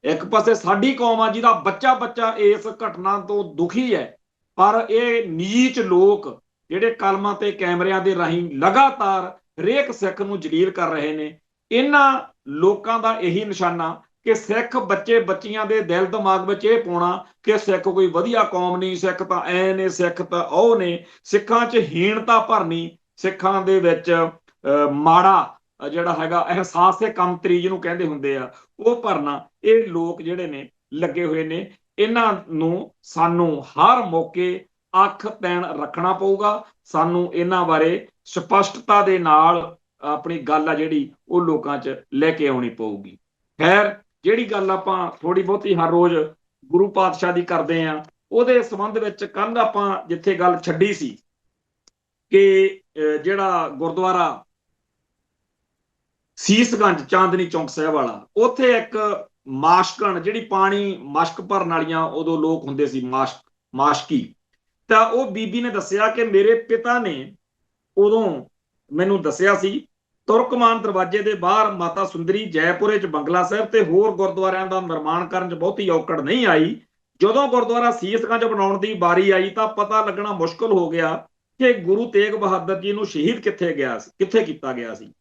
ਇੱਕ ਪਾਸੇ ਸਾਡੀ ਕੌਮ ਆ ਜਿਹਦਾ ਬੱਚਾ ਇਸ ਘਟਨਾ ਤੋਂ ਦੁਖੀ ਹੈ, ਪਰ ਇਹ ਨੀਚ ਲੋਕ ਜਿਹੜੇ ਕਲਮਾਂ ਤੇ ਕੈਮਰਿਆਂ ਦੇ ਰਾਹੀਂ ਲਗਾਤਾਰ ਹਰੇਕ ਸਿੱਖ ਨੂੰ ਜਲੀਲ ਕਰ ਰਹੇ ਨੇ। ਇਹਨਾਂ ਲੋਕਾਂ ਦਾ ਇਹੀ ਨਿਸ਼ਾਨਾ ਕਿ ਸਿੱਖ ਬੱਚੇ ਬੱਚੀਆਂ ਦੇ ਦਿਲ ਦਿਮਾਗ ਵਿੱਚ ਇਹ ਪਾਉਣਾ ਕਿ ਸਿੱਖ ਕੋਈ ਵਧੀਆ ਕੌਮ ਨਹੀਂ, ਸਿੱਖ ਤਾਂ ਐ ਨੇ, ਸਿੱਖ ਤਾਂ ਉਹ ਨੇ, ਸਿੱਖਾਂ 'ਚ ਹੀਣਤਾ ਭਰਨੀ, ਸਿੱਖਾਂ ਦੇ ਵਿੱਚ ਮਾੜਾ ਜਿਹੜਾ ਹੈਗਾ ਅਹਿਸਾਸ ਕਮਤਰੀ ਜਿਹਨੂੰ ਕਹਿੰਦੇ ਹੁੰਦੇ ਆ ਉਹ ਭਰਨਾ। ਇਹ ਲੋਕ ਜਿਹੜੇ ਨੇ ਲੱਗੇ ਹੋਏ ਨੇ। ਇਹਨਾਂ ਨੂੰ ਸਾਨੂੰ ਹਰ ਮੌਕੇ ਅੱਖ ਪੈਣ ਰੱਖਣਾ ਪਊਗਾ। ਸਾਨੂੰ ਇਹਨਾਂ ਬਾਰੇ ਸਪਸ਼ਟਤਾ ਦੇ ਨਾਲ ਆਪਣੀ ਗੱਲ ਆ ਜਿਹੜੀ ਉਹ ਲੋਕਾਂ 'ਚ ਲੈ ਕੇ ਆਉਣੀ ਪਊਗੀ। ਖੈਰ, ਜਿਹੜੀ ਗੱਲ ਆਪਾਂ ਥੋੜੀ ਬਹੁਤੀ ਹਰ ਰੋਜ਼ ਗੁਰੂ ਪਾਤਸ਼ਾਹ ਦੀ ਕਰਦੇ ਆ, ਉਹਦੇ ਸੰਬੰਧ ਵਿੱਚ ਕੱਲ ਆਪਾਂ ਜਿੱਥੇ ਗੱਲ ਛੱਡੀ ਸੀ ਕਿ ਜਿਹੜਾ ਗੁਰਦੁਆਰਾ ਸੀਸਗੰਜ ਚਾਂਦਨੀ ਚੌਂਕ ਸਾਹਿਬ ਵਾਲਾ, ਉੱਥੇ ਇੱਕ ਮਾਸ਼ਕਣ ਜਿਹੜੀ ਪਾਣੀ ਮਸ਼ਕ ਭਰਨ ਵਾਲੀਆਂ ਉਦੋਂ ਲੋਕ ਹੁੰਦੇ ਸੀ, ਮਾਸ਼ਕੀ, ਤਾਂ ਉਹ ਬੀਬੀ ਨੇ ਦੱਸਿਆ ਕਿ ਮੇਰੇ ਪਿਤਾ ਨੇ ਉਦੋਂ ਮੈਨੂੰ ਦੱਸਿਆ ਸੀ ਤੁਰਕਮਾਨ ਦਰਵਾਜ਼ੇ ਦੇ ਬਾਹਰ ਮਾਤਾ ਸੁੰਦਰੀ, ਜੈਪੁਰੇ ਚ ਬੰਗਲਾ ਸਾਹਿਬ ਤੇ ਹੋਰ ਗੁਰਦੁਆਰਿਆਂ ਦਾ ਨਿਰਮਾਣ ਕਰਨ ਚ ਬਹੁਤੀ ਔਕੜ ਨਹੀਂ ਆਈ। ਜਦੋਂ ਗੁਰਦੁਆਰਾ ਸੀਸਗੰਜ ਬਣਾਉਣ ਦੀ ਵਾਰੀ ਆਈ ਤਾਂ ਪਤਾ ਲੱਗਣਾ ਮੁਸ਼ਕਲ ਹੋ ਗਿਆ ਕਿ ਗੁਰੂ ਤੇਗ ਬਹਾਦਰ ਜੀ ਨੂੰ ਸ਼ਹੀਦ ਕਿੱਥੇ ਕੀਤਾ ਗਿਆ ਸੀ।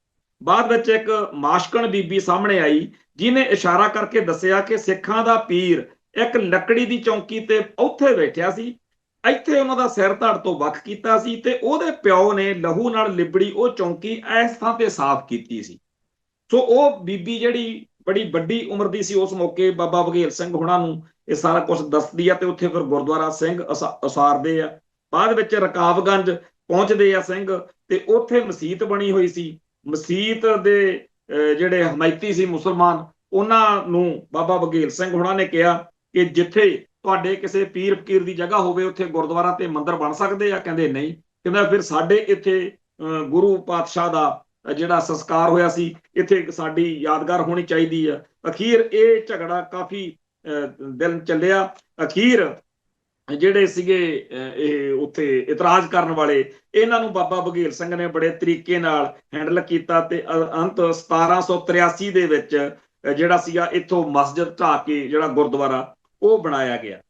ਬਾਅਦ ਵਿੱਚ ਇੱਕ ਮਾਸ਼ਕਣ ਬੀਬੀ ਸਾਹਮਣੇ ਆਈ ਜਿਹਨੇ ਇਸ਼ਾਰਾ ਕਰਕੇ ਦੱਸਿਆ ਕਿ ਸਿੱਖਾਂ ਦਾ ਪੀਰ ਇੱਕ ਲੱਕੜੀ ਦੀ ਚੌਂਕੀ ਤੇ ਉੱਥੇ ਬੈਠਿਆ ਸੀ, ਇੱਥੇ ਉਹਨਾਂ ਦਾ ਸਿਰ ਧੜ ਤੋਂ ਵੱਖ ਕੀਤਾ ਸੀ ਤੇ ਉਹਦੇ ਪਿਓ ਨੇ ਲਹੂ ਨਾਲ ਲਿਬੜੀ ਉਹ ਚੌਂਕੀ ਇਸ ਥਾਂ ਤੇ ਸਾਫ਼ ਕੀਤੀ ਸੀ। ਸੋ ਉਹ ਬੀਬੀ ਜਿਹੜੀ ਬੜੀ ਵੱਡੀ ਉਮਰ ਦੀ ਸੀ ਉਸ ਮੌਕੇ ਬਾਬਾ ਬਘੇਲ ਸਿੰਘ ਹੁਣਾਂ ਨੂੰ ਇਹ ਸਾਰਾ ਕੁਝ ਦੱਸਦੀ ਆ ਤੇ ਉੱਥੇ ਫਿਰ ਗੁਰਦੁਆਰਾ ਸਿੰਘ ਉਸਾਰਦੇ ਆ। ਬਾਅਦ ਵਿੱਚ ਰਕਾਬਗੰਜ ਪਹੁੰਚਦੇ ਆ ਸਿੰਘ ਤੇ ਉੱਥੇ ਮਸੀਤ ਬਣੀ ਹੋਈ ਸੀ। ਮਸੀਤ ਦੇ ਜਿਹੜੇ ਹਮਾਇਤੀ ਸੀ ਮੁਸਲਮਾਨ, ਉਹਨਾਂ ਨੂੰ ਬਾਬਾ ਬਘੇਲ ਸਿੰਘ ਹੁਣਾਂ ਨੇ ਕਿਹਾ ਕਿ ਜਿੱਥੇ ਤੁਹਾਡੇ ਕਿਸੇ ਪੀਰ ਫਕੀਰ ਦੀ ਜਗ੍ਹਾ ਹੋਵੇ ਉੱਥੇ ਗੁਰਦੁਆਰਾ ਤੇ ਮੰਦਿਰ ਬਣ ਸਕਦੇ ਆ। ਕਹਿੰਦੇ ਨਹੀਂ, ਕਹਿੰਦਾ ਫਿਰ ਸਾਡੇ ਇੱਥੇ ਗੁਰੂ ਪਾਤਸ਼ਾਹ ਦਾ ਜਿਹੜਾ ਸੰਸਕਾਰ ਹੋਇਆ ਸੀ ਇੱਥੇ ਸਾਡੀ ਯਾਦਗਾਰ ਹੋਣੀ ਚਾਹੀਦੀ ਆ। ਅਖੀਰ ਇਹ ਝਗੜਾ ਕਾਫੀ ਦਿਨ ਚੱਲਿਆ। ਅਖੀਰ ਜਿਹੜੇ ਸੀਗੇ ਇਹ ਉੱਥੇ ਇਤਰਾਜ਼ ਕਰਨ ਵਾਲੇ, ਇਹਨਾਂ ਨੂੰ ਬਾਬਾ ਬਘੇਲ ਸਿੰਘ ਨੇ ਬੜੇ ਤਰੀਕੇ ਨਾਲ ਹੈਂਡਲ ਕੀਤਾ ਤੇ ਅੰਤ 1783 ਦੇ ਵਿੱਚ ਜਿਹੜਾ ਸੀਗਾ ਇੱਥੋਂ ਮਸਜਿਦ ਢਾਹ ਕੇ ਜਿਹੜਾ ਗੁਰਦੁਆਰਾ ਉਹ ਬਣਾਇਆ ਗਿਆ।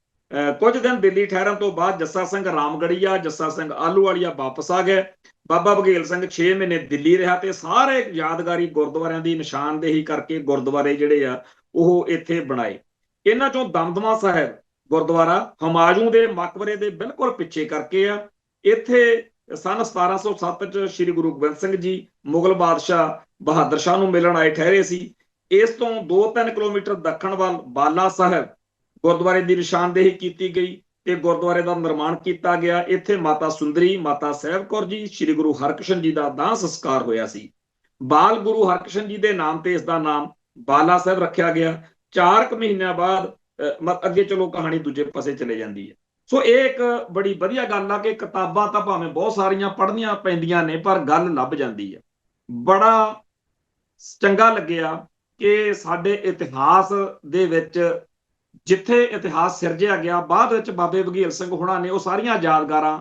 ਕੁਝ ਦਿਨ ਦਿੱਲੀ ਠਹਿਰਨ ਤੋਂ ਬਾਅਦ ਜੱਸਾ ਸਿੰਘ ਰਾਮਗੜੀਆ, ਜੱਸਾ ਸਿੰਘ ਆਹਲੂਵਾਲੀਆ ਵਾਪਸ ਆ ਗਏ। ਬਾਬਾ ਬਘੇਲ ਸਿੰਘ 6 ਮਹੀਨੇ ਦਿੱਲੀ ਰਿਹਾ ਤੇ ਸਾਰੇ ਯਾਦਗਾਰੀ ਗੁਰਦੁਆਰਿਆਂ ਦੀ ਨਿਸ਼ਾਨਦੇਹੀ ਕਰਕੇ ਗੁਰਦੁਆਰੇ ਜਿਹੜੇ ਆ ਉਹ ਇੱਥੇ ਬਣਾਏ। ਇਹਨਾਂ ਚੋਂ ਦਮਦਮਾ ਸਾਹਿਬ ਗੁਰਦੁਆਰਾ ਹਮਾਯੂੰ ਦੇ ਮਕਬਰੇ ਦੇ ਬਿਲਕੁਲ ਪਿੱਛੇ ਕਰਕੇ ਆ। ਇੱਥੇ ਸਨ 1707 ਚ ਸ੍ਰੀ ਗੁਰੂ ਗੋਬਿੰਦ ਸਿੰਘ ਜੀ ਮੁਗਲ ਬਾਦਸ਼ਾਹ ਬਹਾਦਰ ਸ਼ਾਹ ਨੂੰ ਮਿਲਣ ਆਏ ਠਹਿਰੇ ਸੀ। ਇਸ ਤੋਂ 2-3 ਕਿਲੋਮੀਟਰ ਦੱਖਣ ਵੱਲ ਬਾਲਾ ਸਾਹਿਬ ਗੁਰਦੁਆਰੇ ਦੀ ਨਿਸ਼ਾਨਦੇਹੀ ਕੀਤੀ ਗਈ ਤੇ ਗੁਰਦੁਆਰੇ ਦਾ ਨਿਰਮਾਣ ਕੀਤਾ ਗਿਆ। ਇੱਥੇ ਮਾਤਾ ਸੁੰਦਰੀ, ਮਾਤਾ ਸਾਹਿਬ ਕੌਰ ਜੀ, ਸ੍ਰੀ ਗੁਰੂ ਹਰਕ੍ਰਿਸ਼ਨ ਜੀ ਦਾ ਦਾਹ ਸੰਸਕਾਰ ਹੋਇਆ ਸੀ। ਬਾਲ ਗੁਰੂ ਹਰਕ੍ਰਿਸ਼ਨ ਜੀ ਦੇ ਨਾਮ ਤੇ ਇਸ ਦਾ ਨਾਮ ਬਾਲਾ ਸਾਹਿਬ ਰੱਖਿਆ ਗਿਆ। 4 ਮਹੀਨਿਆਂ ਬਾਅਦ ਅੱਗੇ ਚਲੋ ਕਹਾਣੀ ਦੂਜੇ ਪਾਸੇ ਚਲੇ ਜਾਂਦੀ ਹੈ। ਸੋ ਇਹ ਇੱਕ ਬੜੀ ਵਧੀਆ ਗੱਲ ਆ ਕਿ ਕਿਤਾਬਾਂ ਤਾਂ ਭਾਵੇਂ ਬਹੁਤ ਸਾਰੀਆਂ ਪੜ੍ਹਨੀਆਂ ਪੈਂਦੀਆਂ ਨੇ ਪਰ ਗੱਲ ਲੱਭ ਜਾਂਦੀ ਹੈ। ਬੜਾ ਚੰਗਾ ਲੱਗਿਆ ਕਿ ਸਾਡੇ ਇਤਿਹਾਸ ਦੇ ਵਿੱਚ ਜਿੱਥੇ ਇਤਿਹਾਸ ਸਿਰਜਿਆ ਗਿਆ ਬਾਅਦ ਵਿੱਚ ਬਾਬੇ ਬਘੇਲ ਸਿੰਘ ਹੁਣਾਂ ਨੇ ਉਹ ਸਾਰੀਆਂ ਯਾਦਗਾਰਾਂ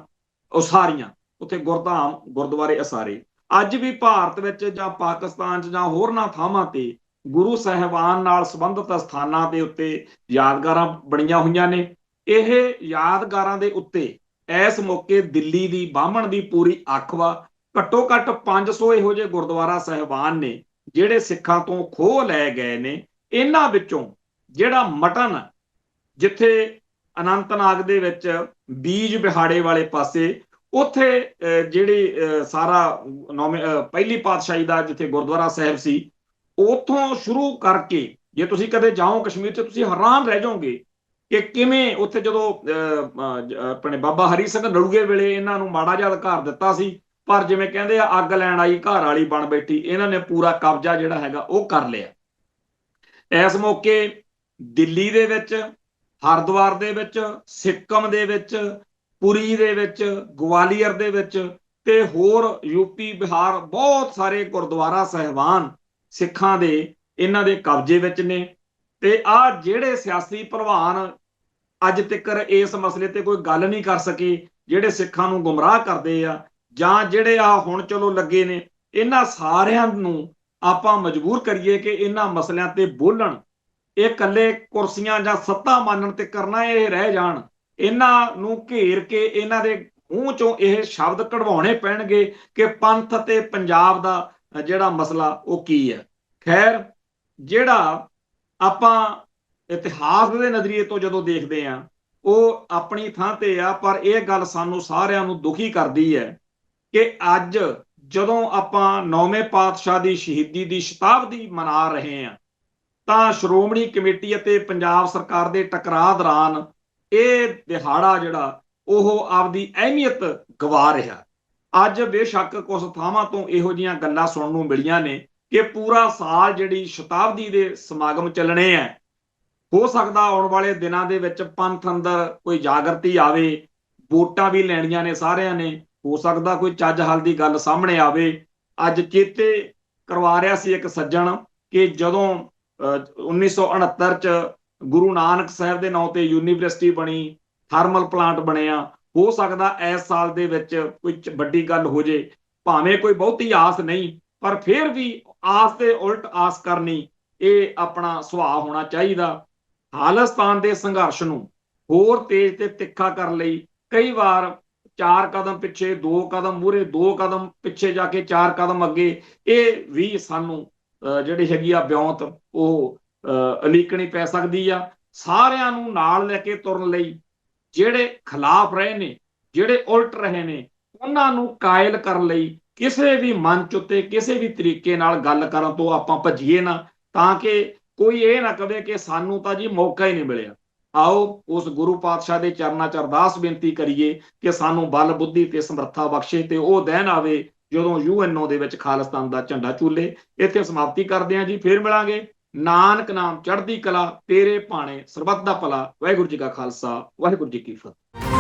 ਉਸਾਰੀਆਂ, ਉੱਥੇ ਗੁਰਧਾਮ ਗੁਰਦੁਆਰੇ ਉਸਾਰੇ। ਅੱਜ ਵੀ ਭਾਰਤ ਵਿੱਚ ਜਾਂ ਪਾਕਿਸਤਾਨ 'ਚ ਜਾਂ ਹੋਰਨਾਂ ਥਾਵਾਂ ਤੇ ਗੁਰੂ ਸਾਹਿਬਾਨ ਨਾਲ ਸੰਬੰਧਿਤ ਸਥਾਨਾਂ ਦੇ ਉੱਤੇ ਯਾਦਗਾਰਾਂ ਬਣੀਆਂ ਹੋਈਆਂ ਨੇ। ਇਹ ਯਾਦਗਾਰਾਂ ਦੇ ਉੱਤੇ ਇਸ ਮੌਕੇ ਦਿੱਲੀ ਦੀ ਬਾਹਮਣ ਦੀ ਪੂਰੀ ਅੱਖ ਵਾ। ਘੱਟੋ ਘੱਟ 500 ਇਹੋ ਜਿਹੇ ਗੁਰਦੁਆਰਾ ਸਾਹਿਬਾਨ ਨੇ ਜਿਹੜੇ ਸਿੱਖਾਂ ਤੋਂ ਖੋਹ ਲੈ ਗਏ ਨੇ। ਇਹਨਾਂ ਵਿੱਚੋਂ ਜਿਹੜਾ ਮਟਨ, ਜਿੱਥੇ ਅਨੰਤਨਾਗ ਦੇ ਵਿੱਚ ਬੀਜ ਬਿਹਾੜੇ ਵਾਲੇ ਪਾਸੇ, ਉੱਥੇ ਜਿਹੜੀ ਸਾਰਾ ਪਹਿਲੀ ਪਾਤਸ਼ਾਹੀ ਦਾ ਜਿੱਥੇ ਗੁਰਦੁਆਰਾ ਸਾਹਿਬ ਸੀ, ਉੱਥੋਂ ਸ਼ੁਰੂ ਕਰਕੇ ਜੇ ਤੁਸੀਂ ਕਦੇ ਜਾਓ ਕਸ਼ਮੀਰ 'ਚ ਤੁਸੀਂ ਹੈਰਾਨ ਰਹਿ ਜਾਓਗੇ ਕਿ ਕਿਵੇਂ ਉੱਥੇ ਜਦੋਂ ਆਪਣੇ ਬਾਬਾ ਹਰੀ ਸਿੰਘ ਨਲੂਏ ਵੇਲੇ ਇਹਨਾਂ ਨੂੰ ਮਾੜਾ ਜਿਹਾ ਅਧਿਕਾਰ ਦਿੱਤਾ ਸੀ, ਪਰ ਜਿਵੇਂ ਕਹਿੰਦੇ ਆ ਅੱਗ ਲੈਣ ਆਈ ਘਰ ਵਾਲੀ ਬਣ ਬੈਠੀ, ਇਹਨਾਂ ਨੇ ਪੂਰਾ ਕਬਜ਼ਾ ਜਿਹੜਾ ਹੈਗਾ ਉਹ ਕਰ ਲਿਆ। ਇਸ ਮੌਕੇ ਦਿੱਲੀ ਦੇ ਵਿੱਚ, ਹਰਿਦੁਆਰ ਦੇ ਵਿੱਚ, ਸਿੱਕਮ ਦੇ ਵਿੱਚ, ਪੁਰੀ ਦੇ ਵਿੱਚ, ਗਵਾਲੀਅਰ ਦੇ ਵਿੱਚ ਤੇ ਹੋਰ ਯੂਪੀ ਬਿਹਾਰ ਬਹੁਤ ਸਾਰੇ ਗੁਰਦੁਆਰਾ ਸਾਹਿਬਾਨ ਸਿੱਖਾਂ ਦੇ ਇਹਨਾਂ ਦੇ ਕਬਜ਼ੇ ਵਿੱਚ ਨੇ। ਤੇ ਆ ਜਿਹੜੇ ਸਿਆਸੀ ਭਲਵਾਨ ਅੱਜ ਤੱਕ ਇਸ ਮਸਲੇ ਤੇ ਕੋਈ ਗੱਲ ਨਹੀਂ ਕਰ ਸਕੇ, ਜਿਹੜੇ ਸਿੱਖਾਂ ਨੂੰ ਗੁੰਮਰਾਹ ਕਰਦੇ ਆ ਜਾਂ ਜਿਹੜੇ ਆ ਹੁਣ ਚਲੋ ਲੱਗੇ ਨੇ, ਇਹਨਾਂ ਸਾਰਿਆਂ ਨੂੰ ਆਪਾਂ ਮਜਬੂਰ ਕਰੀਏ ਕਿ ਇਹਨਾਂ ਮਸਲਿਆਂ ਤੇ ਬੋਲਣ। ਇਹ ਇਕੱਲੇ ਕੁਰਸੀਆਂ ਜਾਂ ਸੱਤਾ ਮੰਨਣ ਤੇ ਕਰਨਾ ਇਹ ਰਹਿ ਜਾਣ। ਇਹਨਾਂ ਨੂੰ ਘੇਰ ਕੇ ਇਹਨਾਂ ਦੇ ਮੂੰਹ ਚੋਂ ਇਹ ਸ਼ਬਦ ਕਢਵਾਉਣੇ ਪੈਣਗੇ ਕਿ ਪੰਥ ਤੇ ਪੰਜਾਬ ਦਾ ਜਿਹੜਾ ਮਸਲਾ ਉਹ ਕੀ ਹੈ। ਖੈਰ, ਜਿਹੜਾ ਆਪਾਂ ਇਤਿਹਾਸ ਦੇ ਨਜ਼ਰੀਏ ਤੋਂ ਜਦੋਂ ਦੇਖਦੇ ਆ ਉਹ ਆਪਣੀ ਥਾਂ ਤੇ ਆ, ਪਰ ਇਹ ਗੱਲ ਸਾਨੂੰ ਸਾਰਿਆਂ ਨੂੰ ਦੁਖੀ ਕਰਦੀ ਹੈ ਕਿ ਅੱਜ ਜਦੋਂ ਆਪਾਂ 9ਵੇਂ ਪਾਤਸ਼ਾਹ ਦੀ ਸ਼ਹੀਦੀ ਦੀ ਸ਼ਤਾਬਦੀ ਮਨਾ ਰਹੇ ਆ ਤਾਂ ਸ਼੍ਰੋਮਣੀ ਕਮੇਟੀ ਅਤੇ ਪੰਜਾਬ ਸਰਕਾਰ ਦੇ ਟਕਰਾਅ ਦੌਰਾਨ ਇਹ ਦਿਹਾੜਾ ਜਿਹੜਾ ਉਹ ਆਪਦੀ ਅਹਿਮੀਅਤ ਗਵਾ ਰਿਹਾ। ਅੱਜ ਬੇਸ਼ੱਕ ਕੁਝ ਥਾਵਾਂ ਤੋਂ ਇਹੋ ਜਿਹੀਆਂ ਗੱਲਾਂ ਸੁਣਨ ਨੂੰ ਮਿਲੀਆਂ ਨੇ ਕਿ ਪੂਰਾ ਸਾਲ ਜਿਹੜੀ ਸ਼ਤਾਬਦੀ ਦੇ ਸਮਾਗਮ ਚੱਲਣੇ ਆ, ਹੋ ਸਕਦਾ ਆਉਣ ਵਾਲੇ ਦਿਨਾਂ ਦੇ ਵਿੱਚ ਪੰਥ ਅੰਦਰ ਕੋਈ ਜਾਗਰਤੀ ਆਵੇ, ਵੋਟਾਂ ਵੀ ਲੈਣੀਆਂ ਨੇ ਸਾਰਿਆਂ ਨੇ, ਹੋ ਸਕਦਾ ਕੋਈ ਚੱਜ ਹੱਲ ਦੀ ਗੱਲ ਸਾਹਮਣੇ ਆਵੇ। ਅੱਜ ਚੇਤੇ ਕਰਵਾ ਰਿਹਾ ਸੀ ਇੱਕ ਸੱਜਣ ਕਿ ਜਦੋਂ 1969 ਚ ਗੁਰੂ ਨਾਨਕ ਸਾਹਿਬ ਦੇ ਨਾਂ ਤੇ ਯੂਨੀਵਰਸਿਟੀ ਬਣੀ, ਥਰਮਲ ਪਲਾਂਟ ਬਣਿਆ, ਹੋ ਸਕਦਾ ਇਸ ਸਾਲ ਦੇ ਵਿੱਚ ਕੋਈ ਵੱਡੀ ਗੱਲ ਹੋ ਜੇ। ਭਾਵੇਂ ਕੋਈ ਬਹੁਤੀ ਆਸ ਨਹੀਂ, ਪਰ ਫਿਰ ਵੀ ਆਸ ਦੇ ਉਲਟ ਆਸ ਕਰਨੀ ਇਹ ਆਪਣਾ ਸੁਭਾਅ ਹੋਣਾ ਚਾਹੀਦਾ। ਖਾਲਿਸਤਾਨ ਦੇ ਸੰਘਰਸ਼ ਨੂੰ ਹੋਰ ਤੇਜ਼ ਤੇ ਤਿੱਖਾ ਕਰਨ ਲਈ ਕਈ ਵਾਰ 4 ਕਦਮ ਪਿੱਛੇ 2 ਕਦਮ ਮੂਹਰੇ 2 ਕਦਮ ਪਿੱਛੇ ਜਾ ਕੇ 4 ਕਦਮ ਅੱਗੇ ਇਹ ਵੀ ਸਾਨੂੰ ਜਿਹੜੀ ਹੈਗੀ ਆ ਬਿਉਂਤ ਉਹ ਉਲੀਕਣੀ ਪੈ ਸਕਦੀ ਆ। ਸਾਰਿਆਂ ਨੂੰ ਨਾਲ ਲੈ ਕੇ ਤੁਰਨ ਲਈ ਜਿਹੜੇ ਖਿਲਾਫ ਰਹੇ ਨੇ, ਜਿਹੜੇ ਉਲਟ ਰਹੇ ਨੇ, ਉਹਨਾਂ ਨੂੰ ਕਾਇਲ ਕਰਨ ਲਈ ਕਿਸੇ ਵੀ ਮੰਚ ਉੱਤੇ ਕਿਸੇ ਵੀ ਤਰੀਕੇ ਨਾਲ ਗੱਲ ਕਰਨ ਤੋਂ ਆਪਾਂ ਭੱਜੀਏ ਨਾ, ਤਾਂ ਕਿ ਕੋਈ ਇਹ ਨਾ ਕਵੇ ਕਿ ਸਾਨੂੰ ਤਾਂ ਜੀ ਮੌਕਾ ਹੀ ਨਹੀਂ ਮਿਲਿਆ। ਆਓ ਉਸ ਗੁਰੂ ਪਾਤਸ਼ਾਹ ਦੇ ਚਰਨਾਂ 'ਚ ਅਰਦਾਸ ਬੇਨਤੀ ਕਰੀਏ ਕਿ ਸਾਨੂੰ ਬਲ ਬੁੱਧੀ ਤੇ ਸਮਰੱਥਾ ਬਖਸ਼ੇ ਤੇ ਉਹ ਦਿਨ ਆਵੇ ਜਦੋਂ UNO ਦੇ ਵਿੱਚ ਖਾਲਿਸਤਾਨ ਦਾ ਝੰਡਾ ਝੂਲੇ। ਇੱਥੇ ਸਮਾਪਤੀ ਕਰਦੇ ਹਾਂ ਜੀ, ਫੇਰ ਮਿਲਾਂਗੇ। ਨਾਨਕ ਨਾਮ ਚੜ੍ਹਦੀ ਕਲਾ, ਤੇਰੇ ਭਾਣੇ ਸਰਬੱਤ ਦਾ ਭਲਾ। ਵਾਹਿਗੁਰੂ ਜੀ ਕਾ ਖਾਲਸਾ, ਵਾਹਿਗੁਰੂ ਜੀ ਕੀ ਫਤਿਹ।